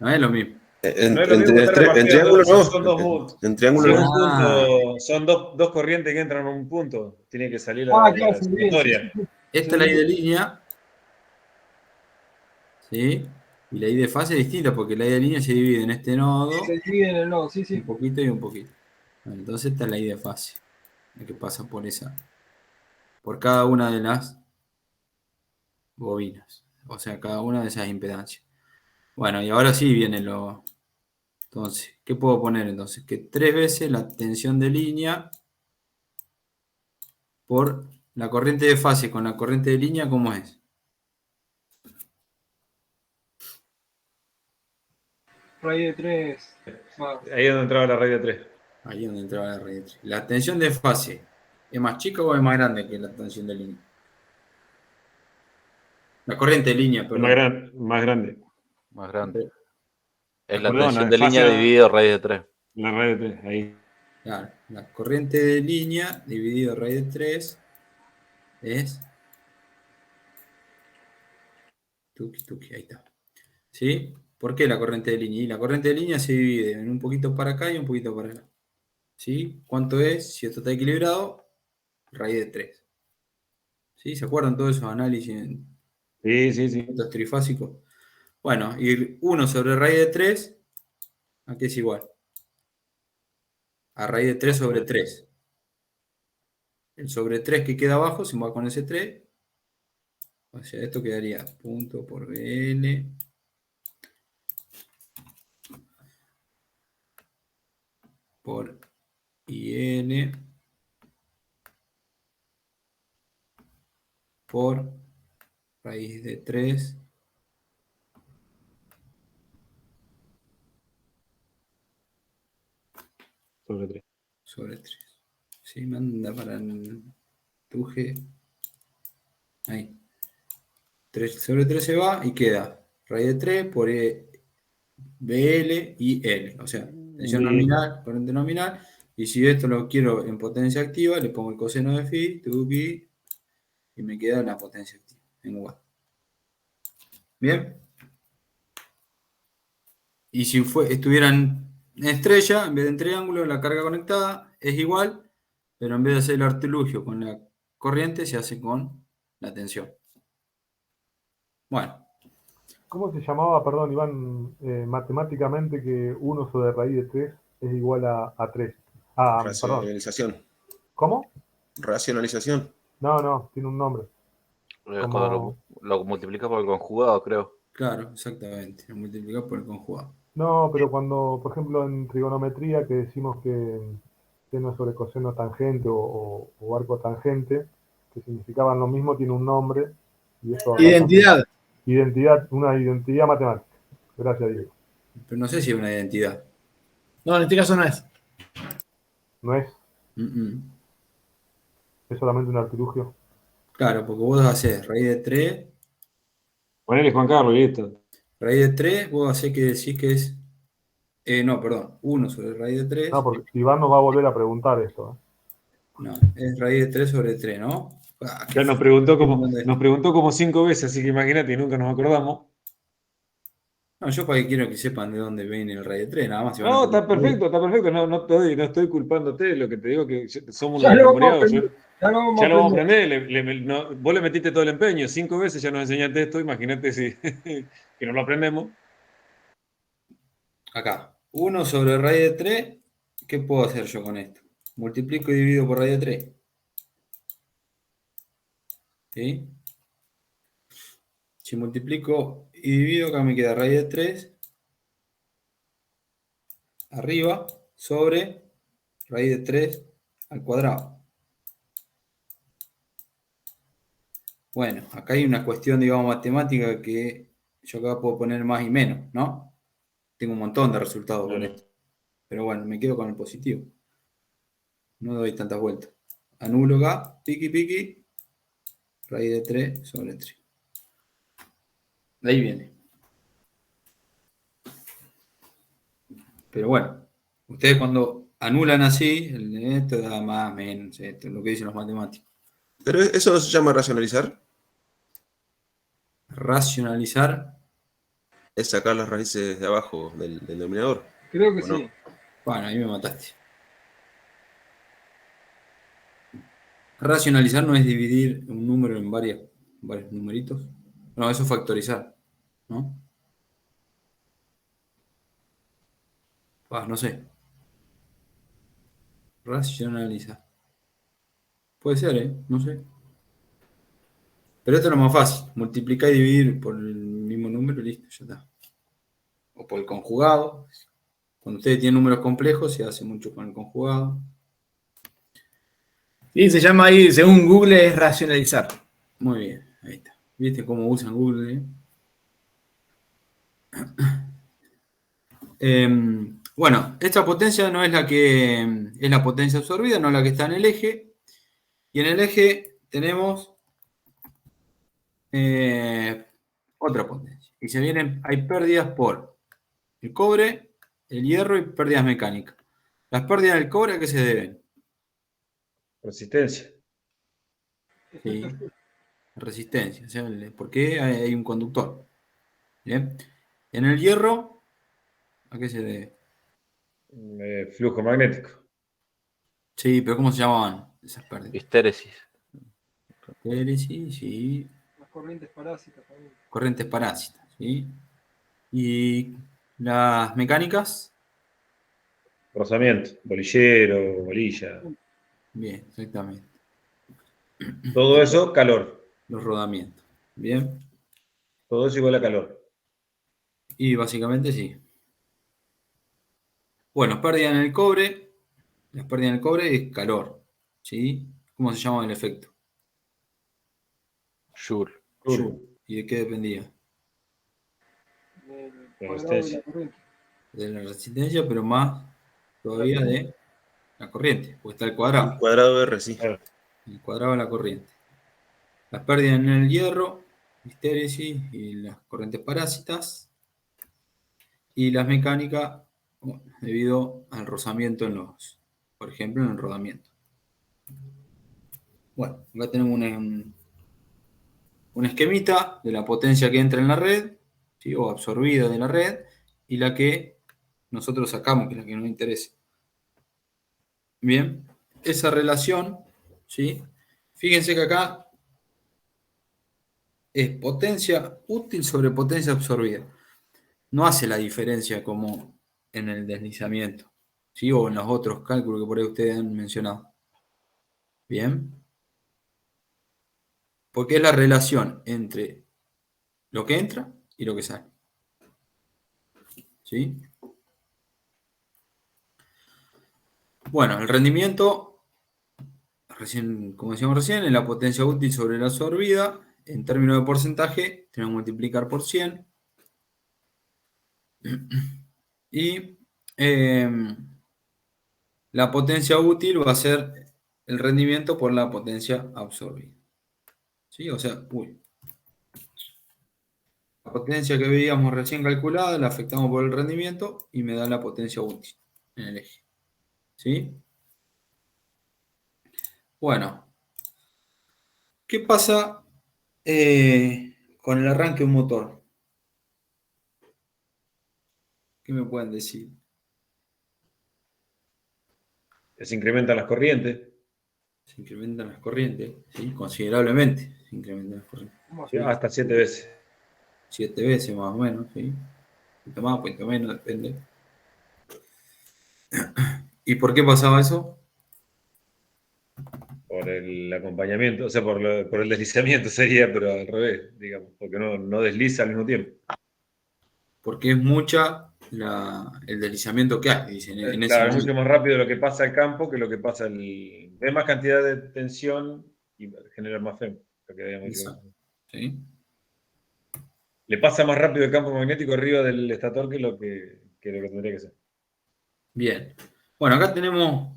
No es lo mismo. No es lo mismo que estar En repartido triángulo en dos, no. son dos puntos. En Si triángulo un no. punto, son dos corrientes que entran en un punto. Tiene que salir Claro, la se dividen, sí, sumatoria. sí, sí. Esta es la I de línea, ¿sí? Y la I de fase es distinta porque la I de línea se divide en este nodo, Se divide en el nodo, sí, sí. un poquito y un poquito. Bueno, entonces esta es la I de fase, la que pasa por cada una de las bobinas, o sea, cada una de esas impedancias. Bueno, y ahora sí viene lo... Entonces, ¿qué puedo poner entonces? Que 3 veces la tensión de línea por la corriente de fase con la corriente de línea, ¿cómo es? Raíz de 3. Ahí es donde entraba la raíz de 3. Ahí es donde entraba la red. ¿La tensión de fase es más chica o es más grande que la tensión de línea? La corriente de línea, Más, perdón. más grande. Más grande. Es la Perdón, tensión la de fase línea dividido raíz de 3. La raíz de 3, ahí. Claro, la corriente de línea dividido raíz de 3 es... Tuki, tuki, ahí está. ¿Sí? ¿Por qué la corriente de línea? Y la corriente de línea se divide en un poquito para acá y un poquito para acá. ¿Sí? ¿Cuánto es? Si esto está equilibrado, raíz de 3. ¿Sí? ¿Se acuerdan todos esos análisis en Sí. puntos trifásicos? Bueno, y 1 sobre raíz de 3, ¿a qué es igual? A raíz de 3 sobre 3. El sobre 3 que queda abajo se va con ese 3. O sea, esto quedaría punto por BL por IN por raíz de 3 Sobre 3. sobre 3. Sí, manda para el tuje. Ahí. 3 sobre 3 se va y queda raíz de 3 por BL y L. O sea, tensión nominal, corriente nominal. Y si esto lo quiero en potencia activa, le pongo el coseno de phi, tuki, y me queda la potencia activa en watt. Bien. Y si estuvieran en estrella, en vez de en triángulo, la carga conectada es igual, pero en vez de hacer el artilugio con la corriente, se hace con la tensión. Bueno, ¿Cómo se llamaba, perdón, Iván, matemáticamente que 1 sobre raíz de 3 es igual a 3? Ah, perdón. Racionalización. ¿Cómo? Racionalización. No, tiene un nombre. Cuando lo multiplicas por el conjugado, creo. claro, exactamente. Lo multiplicás por el conjugado. No, pero cuando, por ejemplo, en trigonometría que decimos que seno sobre coseno tangente o arco tangente, que significaban lo mismo, tiene un nombre. Y eso acá Identidad. también. Una identidad matemática. Gracias, Diego. Pero no sé si es una identidad. No, en este caso no es. No es, es solamente un artilugio. Claro, porque vos hacés raíz de 3. Ponele Juan Carlos y listo. Raíz de 3, vos hacés que decís que es No, perdón. 1 sobre raíz de 3. No, porque Iván nos va a volver a preguntar esto. No, es raíz de 3 sobre 3, ¿no? Ya nos preguntó como 5 veces, así que imagínate, y nunca nos acordamos. No, yo para que quiero que sepan de dónde viene el raíz de 3, nada más. Si van a No, está preguntar. perfecto, está perfecto. No estoy culpándote, lo que te digo que somos Ya unos lo vamos a memoriados. aprender. Ya lo vamos Ya a lo vamos a aprender. aprender. Vos le metiste todo el empeño. 5 veces ya nos enseñaste esto. Imagínate si que no lo aprendemos. Acá. 1 sobre raíz de 3. ¿Qué puedo hacer yo con esto? Multiplico y divido por raíz de 3. ¿Sí? Si multiplico y divido, acá me queda raíz de 3 arriba sobre raíz de 3 al cuadrado. Bueno, acá hay una cuestión, digamos, matemática que yo acá puedo poner más y menos, ¿no? Tengo un montón de resultados con esto. Pero bueno, me quedo con el positivo. No doy tantas vueltas. Anulo acá, piqui piqui, raíz de 3 sobre 3. De ahí viene. Pero bueno, ustedes cuando anulan así, esto da más, menos, esto es lo que dicen los matemáticos. Pero eso no se llama racionalizar. Racionalizar, Es sacar las raíces de abajo del denominador. Creo que ¿O no? sí. bueno, ahí me mataste. Racionalizar no es dividir un número en varios numeritos. No, eso es factorizar, ¿no? No sé. Racionalizar. Puede ser, ¿eh? No sé. Pero esto es lo más fácil. Multiplicar y dividir por el mismo número y listo, ya está. O por el conjugado. Cuando ustedes tienen números complejos, se hace mucho con el conjugado. Sí, se llama ahí, según Google, es racionalizar. Muy bien, ahí está. ¿Viste cómo usan Google? Bueno, esta potencia no es la que es la potencia absorbida, no es la que está en el eje. Y en el eje tenemos otra potencia. Y se vienen, hay pérdidas por el cobre, el hierro y pérdidas mecánicas. Las pérdidas del cobre, ¿a qué se deben? Resistencia. Sí, resistencia, o sea, porque hay un conductor. ¿Bien? En el hierro, ¿a qué se debe? Flujo magnético. Sí, pero ¿cómo se llamaban esas pérdidas? Histéresis. Héresis, sí. Las corrientes parásitas también. Corrientes parásitas, ¿sí? Y las mecánicas, Rozamiento. Bolillero, bolilla. bien, exactamente. Todo eso, calor. Los rodamientos, bien. Todo eso igual a calor. Y básicamente sí. Bueno, pérdida en el cobre. La pérdida en el cobre es calor, ¿sí? ¿Cómo se llama el efecto? Joule. Joule. ¿Y de qué dependía? Del La cuadrado de la resistencia. corriente. De la resistencia, pero más todavía de la corriente, porque está el El cuadrado. cuadrado R, sí. Claro. El cuadrado de la corriente. Las pérdidas en el hierro, histéresis y las corrientes parásitas. Y las mecánicas, bueno, debido al rozamiento en los, por ejemplo, en el rodamiento. Bueno, acá tenemos un esquemita de la potencia que entra en la red, ¿sí? O absorbida de la red, y la que nosotros sacamos, que es la que nos interesa. Bien, esa relación, ¿sí? Fíjense que acá es potencia útil sobre potencia absorbida. No hace la diferencia como en el deslizamiento, ¿sí? O en los otros cálculos que por ahí ustedes han mencionado. Bien. Porque es la relación entre lo que entra y lo que sale. ¿Sí? Bueno, el rendimiento, como decíamos recién, es la potencia útil sobre la absorbida. En términos de porcentaje, tenemos que multiplicar por 100. Y la potencia útil va a ser el rendimiento por la potencia absorbida. ¿Sí? O sea, potencia que veíamos recién calculada, la afectamos por el rendimiento y me da la potencia útil en el eje. ¿Sí? Bueno, ¿qué pasa con el arranque de un motor? ¿Qué me pueden decir? Se incrementan las corrientes. Se incrementan las corrientes, ¿sí? Considerablemente se incrementan las corrientes. Sí, hasta 7 veces. 7 veces más o menos, ¿sí? Un poquito más, un poquito menos, depende. ¿Y por qué pasaba eso? Por el acompañamiento, o sea, por el deslizamiento sería, pero al revés, digamos, porque no desliza al mismo tiempo. Porque es mucha el deslizamiento que hay, dicen, en ese Claro, es momento. mucho más rápido lo que pasa al campo que lo que pasa es más cantidad de tensión y genera más FEM. Lo que habíamos dicho. Exacto, ¿sí? Le pasa más rápido el campo magnético arriba del estator que lo que tendría que ser. Bien. Bueno, acá tenemos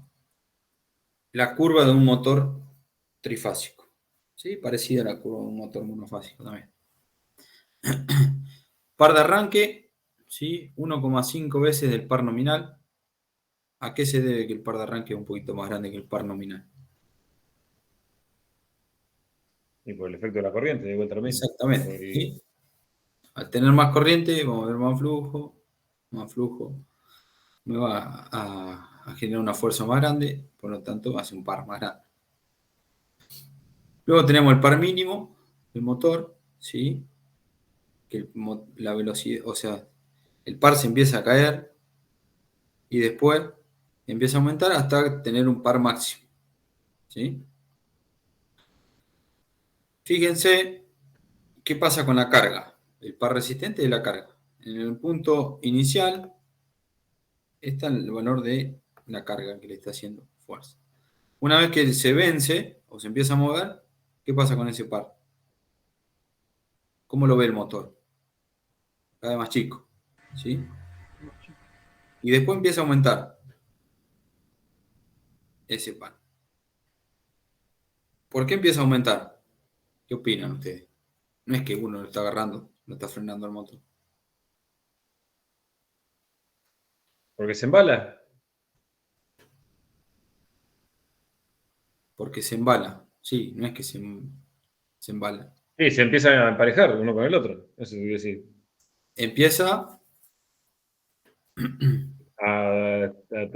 la curva de un motor trifásico. ¿Sí? Parecida a la curva de un motor monofásico también. Par de arranque, ¿sí? 1,5 veces del par nominal. ¿A qué se debe que el par de arranque es un poquito más grande que el par nominal? Y por el efecto de la corriente, de vuelta también. Exactamente. ¿Sí? Al tener más corriente, vamos a ver más flujo, me va a generar una fuerza más grande, por lo tanto hace un par más grande. Luego tenemos el par mínimo del motor, ¿sí? Que la velocidad, o sea, el par se empieza a caer y después empieza a aumentar hasta tener un par máximo, ¿sí? Fíjense qué pasa con la carga, el par resistente de la carga. En el punto inicial está el valor de la carga que le está haciendo fuerza. Una vez que se vence o se empieza a mover, ¿qué pasa con ese par? ¿Cómo lo ve el motor? Cada vez más chico, ¿sí? Y después empieza a aumentar ese par. ¿Por qué empieza a aumentar? ¿Qué opinan ustedes? No es que uno lo está agarrando, lo está frenando el motor. Porque se embala. Porque se embala. Sí, no es que se embala. Sí, se empiezan a emparejar uno con el otro. Eso quiere decir. Empieza A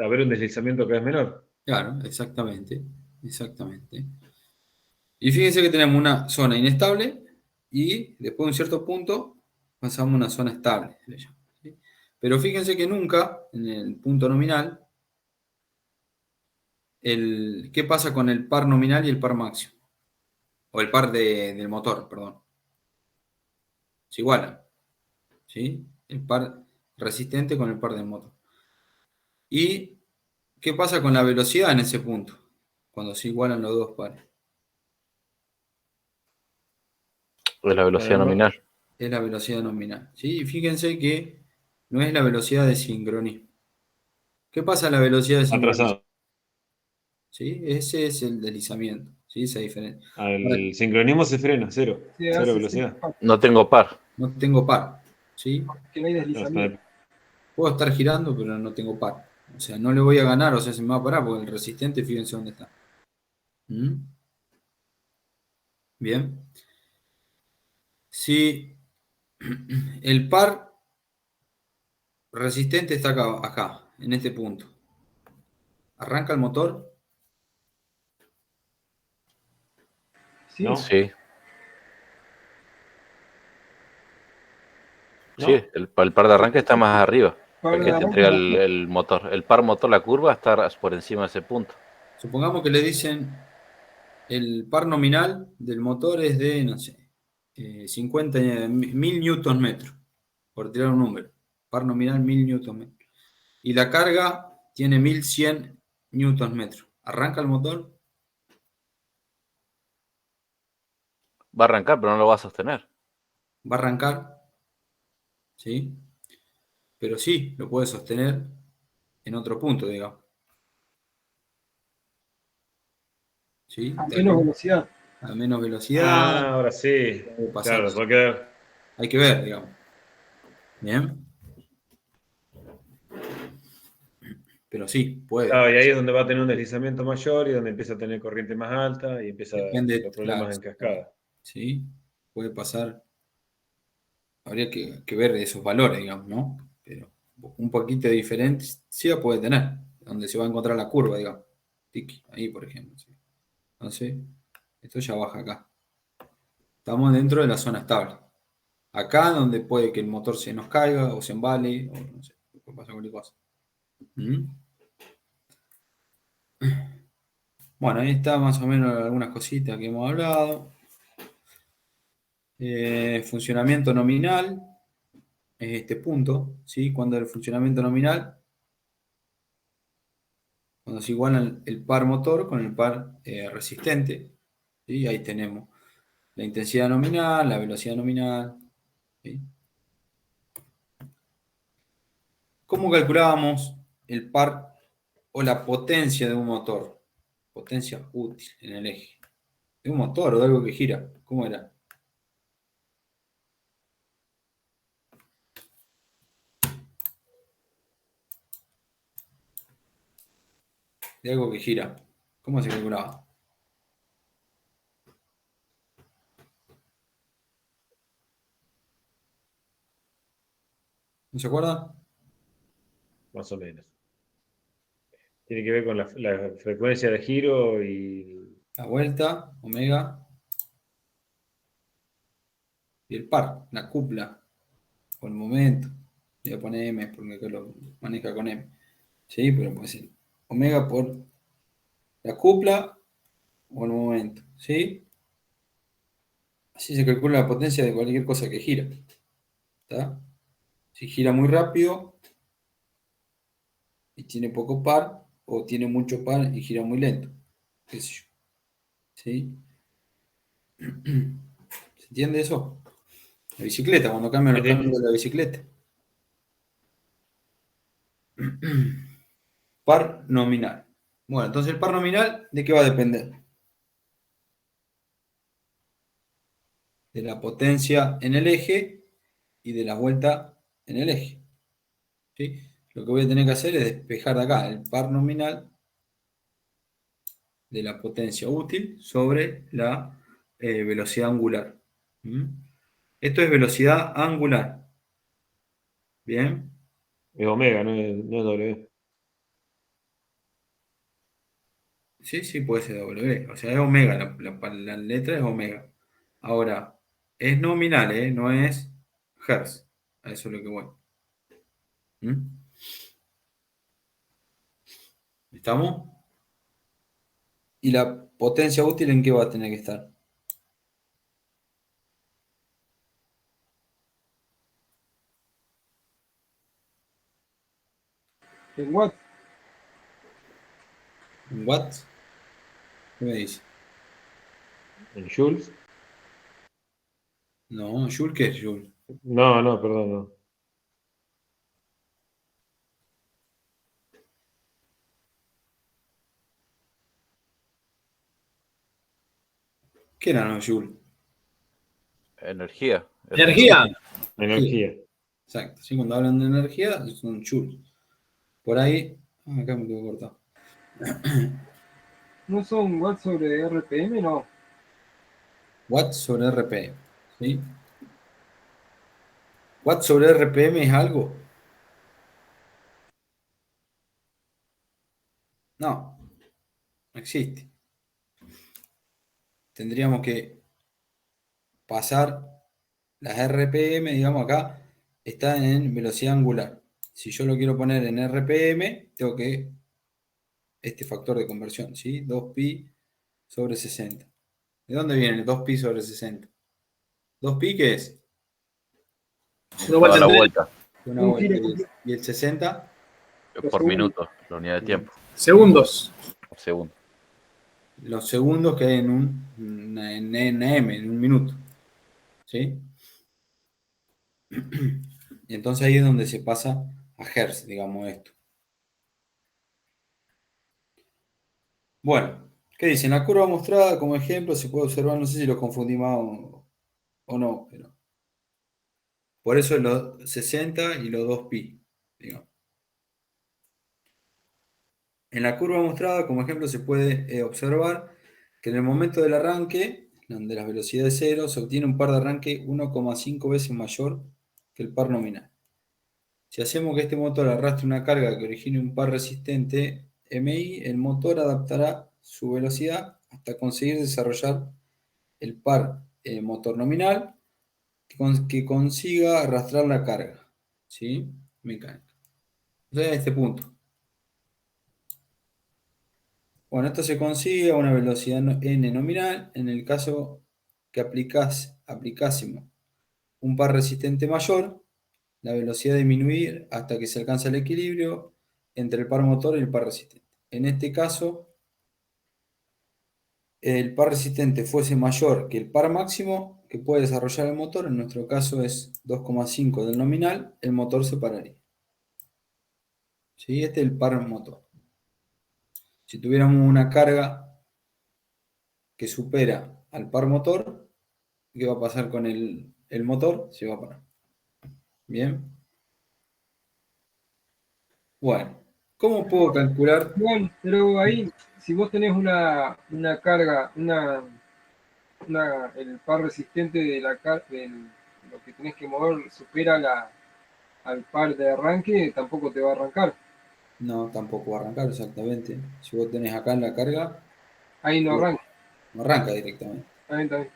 ver un deslizamiento cada vez menor. claro, exactamente. Exactamente. Y fíjense que tenemos una zona inestable y después de un cierto punto pasamos a una zona estable. ¿Sí? Pero fíjense que nunca, en el punto nominal, ¿qué pasa con el par nominal y el par máximo? O el par del motor, perdón. Se igualan. ¿Sí? El par resistente con el par del motor. ¿Y qué pasa con la velocidad en ese punto? Cuando se igualan los dos pares. Es la velocidad nominal. Es la velocidad nominal. ¿Sí? Y fíjense que no es la velocidad de sincronismo. ¿Qué pasa a la velocidad de sincronismo? Atrasado. ¿Sí? Ese es el deslizamiento. ¿Sí? Esa diferencia. El sincronismo se frena, cero. Sí, Cero hace velocidad. No tengo par. No tengo par. ¿Sí? que no hay deslizamiento. Puedo estar girando, pero no tengo par. O sea, no le voy a ganar, o sea, se me va a parar porque el resistente, fíjense dónde está. ¿Mm? Bien. Si el par resistente está acá, en este punto. Arranca el motor. Sí, ¿No? Sí. ¿No? Sí, el par de arranque está más arriba. Par El de que te arranque entrega más- el motor. El par motor, la curva, está por encima de ese punto. Supongamos que le dicen el par nominal del motor es de, no sé, 50, 1000 newton metros, por tirar un número. Par nominal 1000 newton metros. Y la carga tiene 1100 newton metros. ¿Arranca el motor? Va a arrancar, pero no lo va a sostener. Va a arrancar, ¿sí? Pero sí, lo puede sostener en otro punto, digamos. ¿Sí? a menos velocidad. A menos velocidad. Ahora sí. Puede pasar. Claro, va a quedar. Hay que ver, digamos. Bien. Pero sí, puede. Claro, y ahí es donde va a tener un deslizamiento mayor y donde empieza a tener corriente más alta y empieza Depende, los claro, problemas en cascada. sí, puede pasar. Habría que ver esos valores, digamos, ¿no? Pero un poquito de diferencia puede tener, donde se va a encontrar la curva, digamos. Tiki, ahí, por ejemplo. ¿Sí? Entonces, esto ya baja acá. Estamos dentro de la zona estable. Acá donde puede que el motor se nos caiga o se embale, o no sé, puede pasar cualquier cosa. ¿Mm? Bueno, ahí está más o menos algunas cositas que hemos hablado. Funcionamiento nominal es este punto, ¿sí? Cuando el funcionamiento nominal, cuando se igualan el par motor con el par resistente, ¿sí? Ahí tenemos la intensidad nominal, la velocidad nominal, ¿sí? ¿Cómo calculábamos el par o la potencia de un motor? Potencia útil en el eje. ¿De un motor o de algo que gira? ¿Cómo era? De algo que gira. ¿Cómo se calculaba? ¿No se acuerda? Más o menos. Tiene que ver con la frecuencia de giro y La vuelta, omega, y el par, la cupla, o el momento. Le voy a poner M porque acá lo maneja con M. Sí, pero puede ser omega por la cupla o el momento. ¿Sí? Así se calcula la potencia de cualquier cosa que gira. ¿Está? Si gira muy rápido y tiene poco par, o tiene mucho par y gira muy lento. ¿Qué sé yo? ¿Sí? ¿Se entiende eso? La bicicleta, cuando cambian los cambios de la bicicleta. Par nominal. Bueno, entonces el par nominal, ¿de qué va a depender? De la potencia en el eje y de la vuelta en el eje. ¿Sí? Lo que voy a tener que hacer es despejar de acá el par nominal de la potencia útil sobre la velocidad angular. ¿Mm? Esto es velocidad angular. Bien. es omega, no es W. Sí, sí, puede ser W. O sea, es omega. La letra es omega. Ahora, es nominal, ¿eh? No es hertz. A eso es lo que voy. ¿Mm? ¿Estamos? ¿Y la potencia útil en qué va a tener que estar? ¿En watts? ¿En watts? ¿Qué me dice? ¿En joules? No, Joule, ¿qué es Joule? No, perdón, no. ¿Qué era no Joule? Energía. Energía. Energía. Exacto. ¿Sí? Cuando hablan de energía, son Joule. Por ahí. Acá me quedo cortado. ¿No son watts sobre RPM? No. Watts sobre RPM. ¿Sí? ¿Watts sobre RPM es algo? No, no existe. Tendríamos que pasar las RPM, digamos acá, están en velocidad angular. Si yo lo quiero poner en RPM, tengo que este factor de conversión, ¿sí? 2pi sobre 60. ¿De dónde viene el 2pi sobre 60? ¿2pi qué es? Una Toda vuelta la en tren. vuelta. Una Un vuelta. giro ¿Y el 60? Por minuto, la unidad de tiempo. Segundos. Por segundo. Los segundos que hay en en m, en un minuto. ¿Sí? Y entonces ahí es donde se pasa a Hertz, digamos esto. Bueno, ¿qué dicen? La curva mostrada como ejemplo se puede observar, no sé si lo confundimos o no, pero Por eso los 60 y los 2pi, digamos. En la curva mostrada, como ejemplo, se puede observar que en el momento del arranque, donde la velocidad es 0, se obtiene un par de arranque 1,5 veces mayor que el par nominal. Si hacemos que este motor arrastre una carga que origine un par resistente MI, el motor adaptará su velocidad hasta conseguir desarrollar el par motor nominal que consiga arrastrar la carga, ¿sí? Mecánica. Entonces, a este punto. Bueno, esto se consigue a una velocidad n nominal en el caso que aplicásemos un par resistente mayor, la velocidad disminuir hasta que se alcanza el equilibrio entre el par motor y el par resistente. En este caso, el par resistente fuese mayor que el par máximo que puede desarrollar el motor, en nuestro caso es 2,5 del nominal, el motor se pararía. ¿Sí? Este es el par motor. Si tuviéramos una carga que supera al par motor, ¿qué va a pasar con el motor? Se va a parar. Bien. Bueno, ¿cómo puedo calcular? Bueno, pero ahí, si vos tenés una carga, el par resistente de lo que tenés que mover supera al par de arranque, tampoco te va a arrancar. No, tampoco va a arrancar exactamente. Si vos tenés acá en la carga, Ahí no arranca. no arranca directamente. Está bien.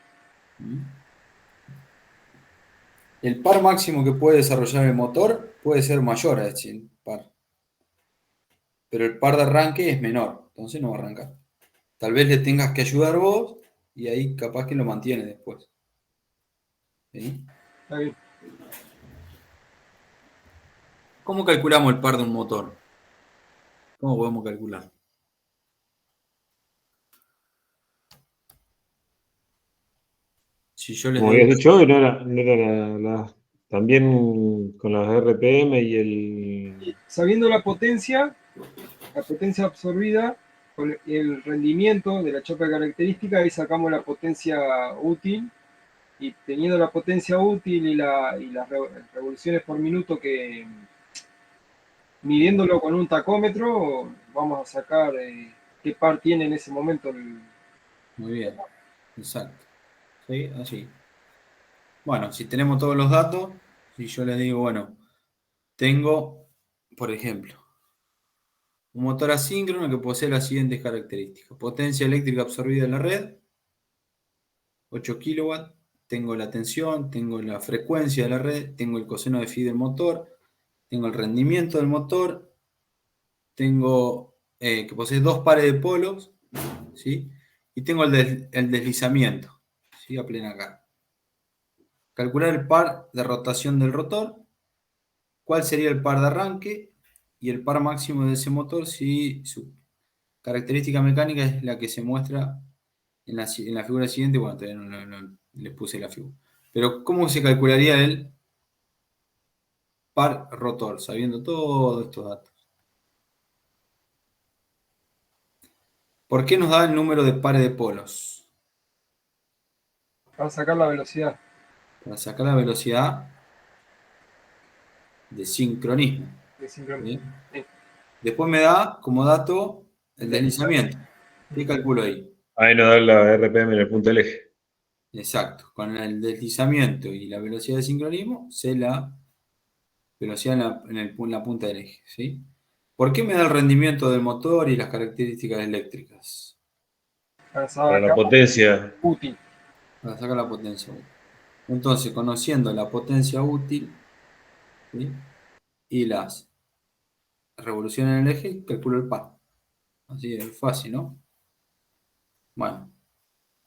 El par máximo que puede desarrollar el motor puede ser mayor a este par. Pero el par de arranque es menor, entonces no va a arrancar. Tal vez le tengas que ayudar vos y ahí capaz que lo mantiene después. ¿Sí? Está bien. ¿Cómo calculamos el par de un motor? ¿Cómo podemos calcular? Si yo les Como doy... habías dicho hoy, también con las RPM y Y sabiendo la potencia absorbida, con el rendimiento de la chapa característica, ahí sacamos la potencia útil, y teniendo la potencia útil y las revoluciones por minuto que midiéndolo con un tacómetro, vamos a sacar qué par tiene en ese momento Muy bien, exacto. ¿Sí? Así. Bueno, si tenemos todos los datos, si yo les digo, bueno, tengo, por ejemplo, un motor asíncrono que posee las siguientes características. Potencia eléctrica absorbida en la red, 8 kilowatts. Tengo la tensión, tengo la frecuencia de la red, tengo el coseno de phi del motor, tengo el rendimiento del motor, tengo que posee dos pares de polos, ¿sí? Y tengo el deslizamiento, ¿sí? A plena carga. Calcular el par de rotación del rotor, cuál sería el par de arranque y el par máximo de ese motor si su característica mecánica es la que se muestra en la figura siguiente. Bueno, todavía no les puse la figura. Pero ¿cómo se calcularía el par rotor? Sabiendo todos estos datos. ¿Por qué nos da el número de pares de polos? para sacar la velocidad. Para sacar la velocidad de sincronismo. De sincronismo. ¿Bien? Sí. Después me da como dato el deslizamiento. ¿Qué calculo ahí? ahí nos da la RPM en el punto del eje. Exacto. Con el deslizamiento y la velocidad de sincronismo, sé la velocidad en la punta del eje. ¿Sí? ¿Por qué me da el rendimiento del motor y las características eléctricas? Para Para la sacar potencia. útil. Para sacar la potencia útil. Entonces, conociendo la potencia útil, ¿sí? Y las revoluciones en el eje, calculo el par. Así es fácil, ¿no? Bueno,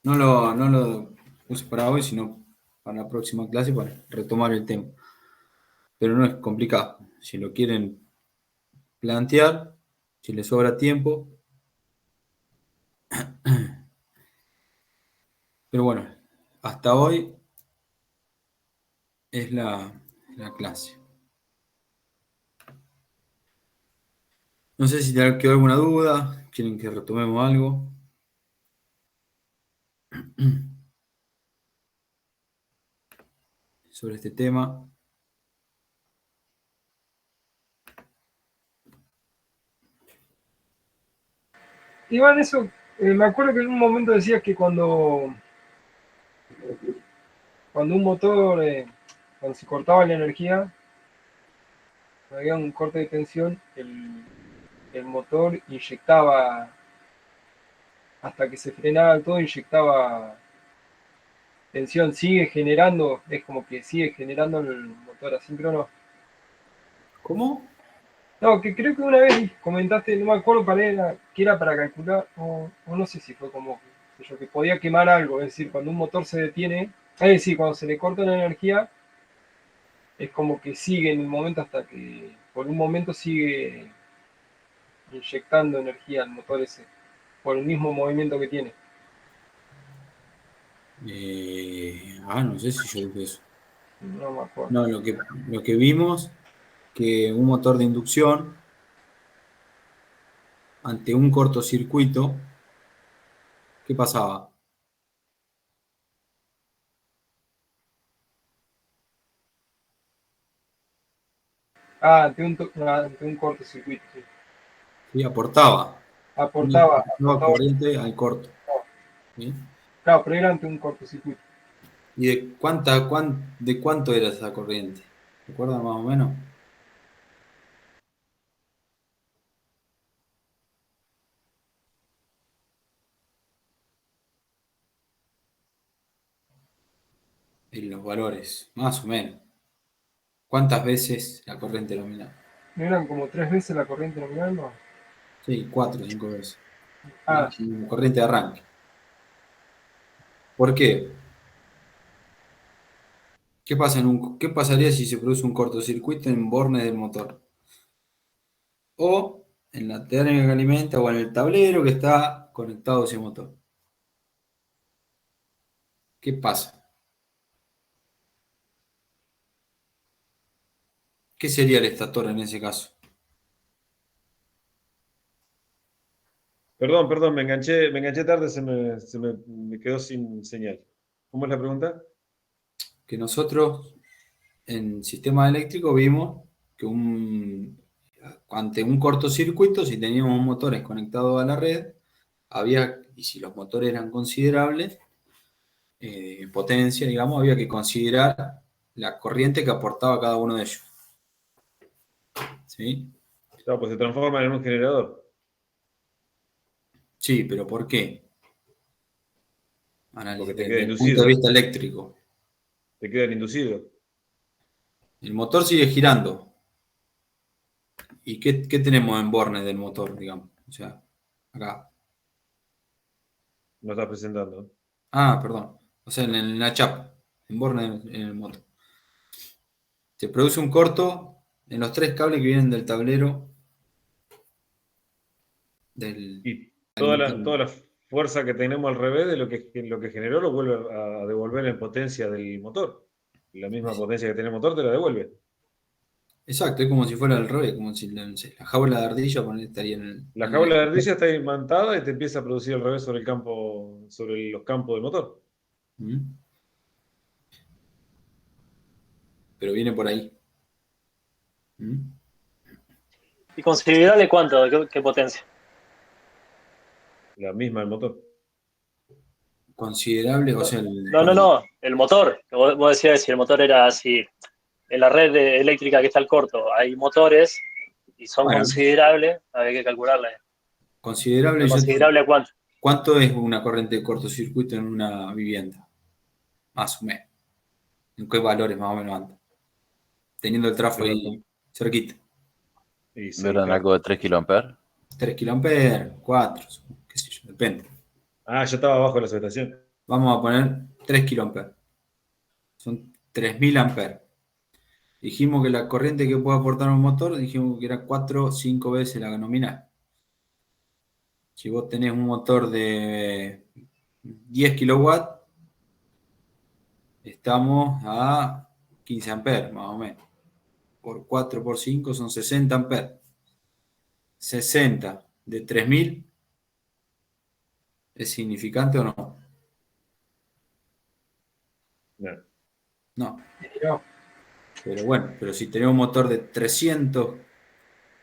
no lo puse para hoy, sino para la próxima clase para retomar el tema. Pero no es complicado. Si lo quieren plantear, si les sobra tiempo. Pero bueno, hasta hoy es la clase. No sé si te quedó alguna duda, quieren que retomemos algo. Sobre este tema. Iván, eso, me acuerdo que en un momento decías que cuando un motor, cuando se cortaba la energía, había un corte de tensión, el motor inyectaba, hasta que se frenaba todo, inyectaba tensión, sigue generando, es como que sigue generando el motor asíncrono. ¿Cómo? No, que creo que una vez comentaste, no me acuerdo para era, que era para calcular, o no sé si fue como qué sé yo, que podía quemar algo, es decir, cuando un motor se detiene, es decir, cuando se le corta la energía, es como que sigue en el momento hasta que por un momento sigue inyectando energía al motor ese, por el mismo movimiento que tiene. No sé si yo dije eso. No me acuerdo. No, lo que vimos, que un motor de inducción, ante un cortocircuito, ¿qué pasaba? Ante un cortocircuito, sí. ¿Sí? Aportaba Aportaba, corriente al corto. ¿Sí? claro, pero era ante un cortocircuito. ¿Y de cuánto era esa corriente? ¿Recuerdan más o menos? En los valores, más o menos. ¿Cuántas veces la corriente nominal? ¿No eran como 3 veces la corriente nominal? No. Sí, 4 o 5 veces. Ah, Corriente de arranque. ¿Por qué? ¿Qué pasaría si se produce un cortocircuito en bornes del motor? O en la térmica que alimenta o en el tablero que está conectado a ese motor. ¿Qué pasa? ¿Qué sería el estator en ese caso? Perdón, me enganché tarde, me quedó sin señal. ¿Cómo es la pregunta? Que nosotros en sistema eléctrico vimos que ante un cortocircuito, si teníamos motores conectados a la red, y si los motores eran considerables, potencia, digamos, había que considerar la corriente que aportaba cada uno de ellos. ¿Sí? Claro, pues se transforma en un generador. Sí, pero ¿por qué? Porque te queda Desde el punto de inducido. vista eléctrico. Te queda inducido. El motor sigue girando. ¿Y qué tenemos en bornes del motor, digamos? O sea, acá. No estás presentando. Perdón. O sea, en la chapa, en bornes en el motor. Se produce un corto en los 3 cables que vienen del tablero del Y alimentador. toda la fuerza que tenemos al revés de lo que generó lo vuelve a devolver en potencia del motor. La misma potencia que tiene el motor te la devuelve. Exacto, es como si fuera al revés, como si no sé, la jaula de ardilla estaría La en el jaula de estator. ardilla está imantada y te empieza a producir al revés sobre el campo, sobre los campos del motor. ¿Mm? Pero viene por ahí. ¿Mm? ¿Y considerable cuánto? ¿Qué potencia? La misma del motor. Considerable, o sea, No. El motor. Vos decías si el motor era así. En la red eléctrica que está al corto hay motores y son bueno, considerables. Hay que calcularle. considerable, ¿Pero considerable cuánto? ¿cuánto es una corriente de cortocircuito en una vivienda? Más o menos. ¿En qué valores más o menos anda? Teniendo el trafo ahí cerquita. Y ¿No eran algo de 3 kiloamperes? 3 kiloamperes, 4, qué sé yo, depende. yo estaba abajo de la subestación. Vamos a poner 3 kiloamperes. Son 3000 amperes. Dijimos que la corriente que puede aportar un motor, dijimos que era 4 o 5 veces la nominal. Si vos tenés un motor de 10 kilowatts, estamos a 15 amperes, más o menos. Por 4 por 5 son 60 amperes. 60 de 3000, ¿es significante o no? No. No. no. Pero bueno, pero si tenés un motor de 300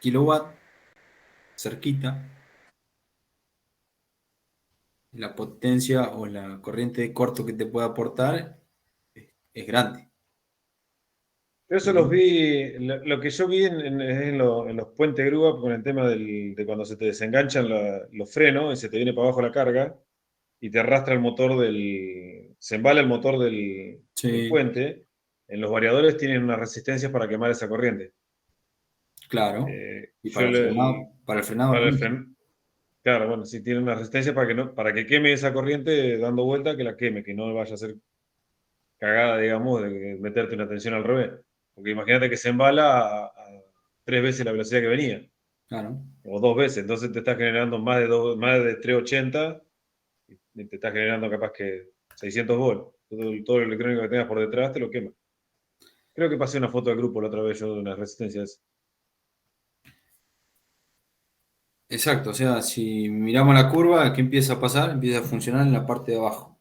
kilowatts, cerquita, la potencia o la corriente de corto que te puede aportar es grande. Yo eso los vi, lo que yo vi en los puentes grúa con el tema de cuando se te desenganchan los frenos y se te viene para abajo la carga y te arrastra el motor se embala el motor del Sí, puente. En los variadores tienen unas resistencias para quemar esa corriente. claro. Y Yo para el frenado para es el mucho. claro, bueno, sí tiene una resistencia para que no, para que queme esa corriente dando vuelta, que la queme, que no vaya a ser cagada, digamos, de meterte una tensión al revés. Porque imagínate que se embala a 3 veces la velocidad que venía, Claro. o 2 veces, entonces te estás generando más de 380 y te estás generando capaz que 600 volts. Todo el electrónico que tengas por detrás te lo quema. Creo que pasé una foto del grupo la otra vez yo de una resistencia de esa. Exacto, o sea, si miramos la curva, ¿qué empieza a pasar? Empieza a funcionar en la parte de abajo.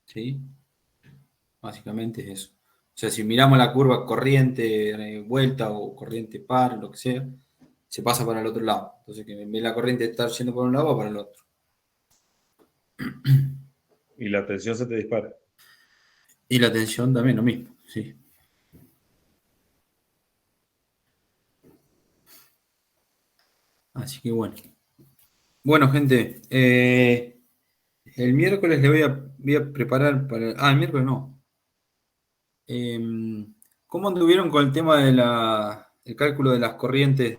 ¿Sí? Básicamente es eso. O sea, si miramos la curva corriente vuelta o corriente par, lo que sea, se pasa para el otro lado. Entonces, que en vez de la corriente estar yendo por un lado, va para el otro. Y la tensión se te dispara. Y la tensión también, lo mismo, sí. Así que bueno. Bueno, gente, el miércoles le voy a preparar para... Ah, el miércoles no. ¿Cómo anduvieron con el tema de el cálculo de las corrientes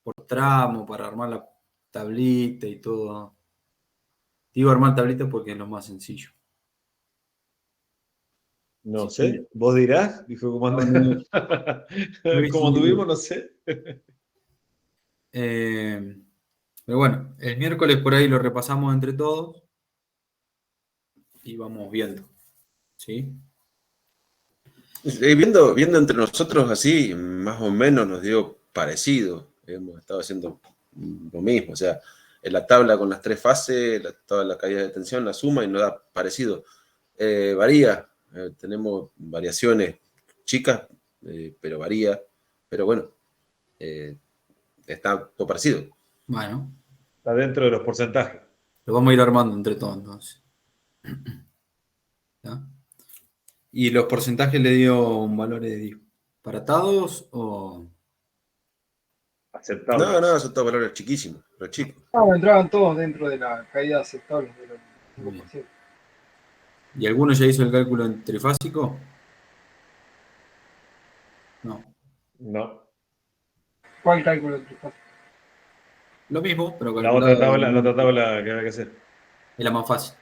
por tramo para armar la tablita y todo? Digo armar tablita porque es lo más sencillo. No Sí, sí. sé, vos dirás, dijo No, comandante. no ¿Cómo anduvimos? No sé. Pero bueno, el miércoles por ahí lo repasamos entre todos y vamos viendo. ¿Sí? Viendo entre nosotros así, más o menos nos dio parecido. Hemos estado haciendo lo mismo. O sea, en la tabla con las 3 fases, toda la caída de tensión, la suma y nos da parecido. Varía. Tenemos variaciones chicas, pero varía. Pero bueno, está todo parecido. Bueno, Está dentro de los porcentajes. lo vamos a ir armando entre todos entonces. ¿Ya? ¿Y los porcentajes le dio un valor disparatados o...? Aceptable. No, son todos valores chiquísimos, pero chicos. Entraban todos dentro de la caída aceptable del 5%. ¿Y alguno ya hizo el cálculo en trifásico? No. No. ¿Cuál cálculo de trifásico? Lo mismo, pero La calculado otra tabla que había que hacer. es la más fácil.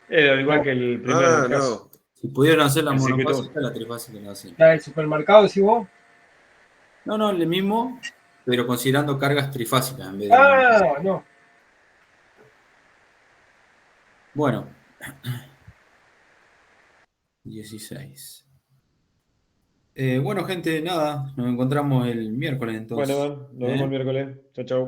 Era igual que el primer caso. No. Si pudieron hacer la El circuito monofásica, la trifásica la hacen. ¿La del supermercado decís vos? No, el mismo, pero considerando cargas trifásicas en vez de Ah, monofásicas. no. Bueno. 16. Bueno, gente, nada, nos encontramos el miércoles entonces. Bueno, nos vemos el miércoles. Chao, chao.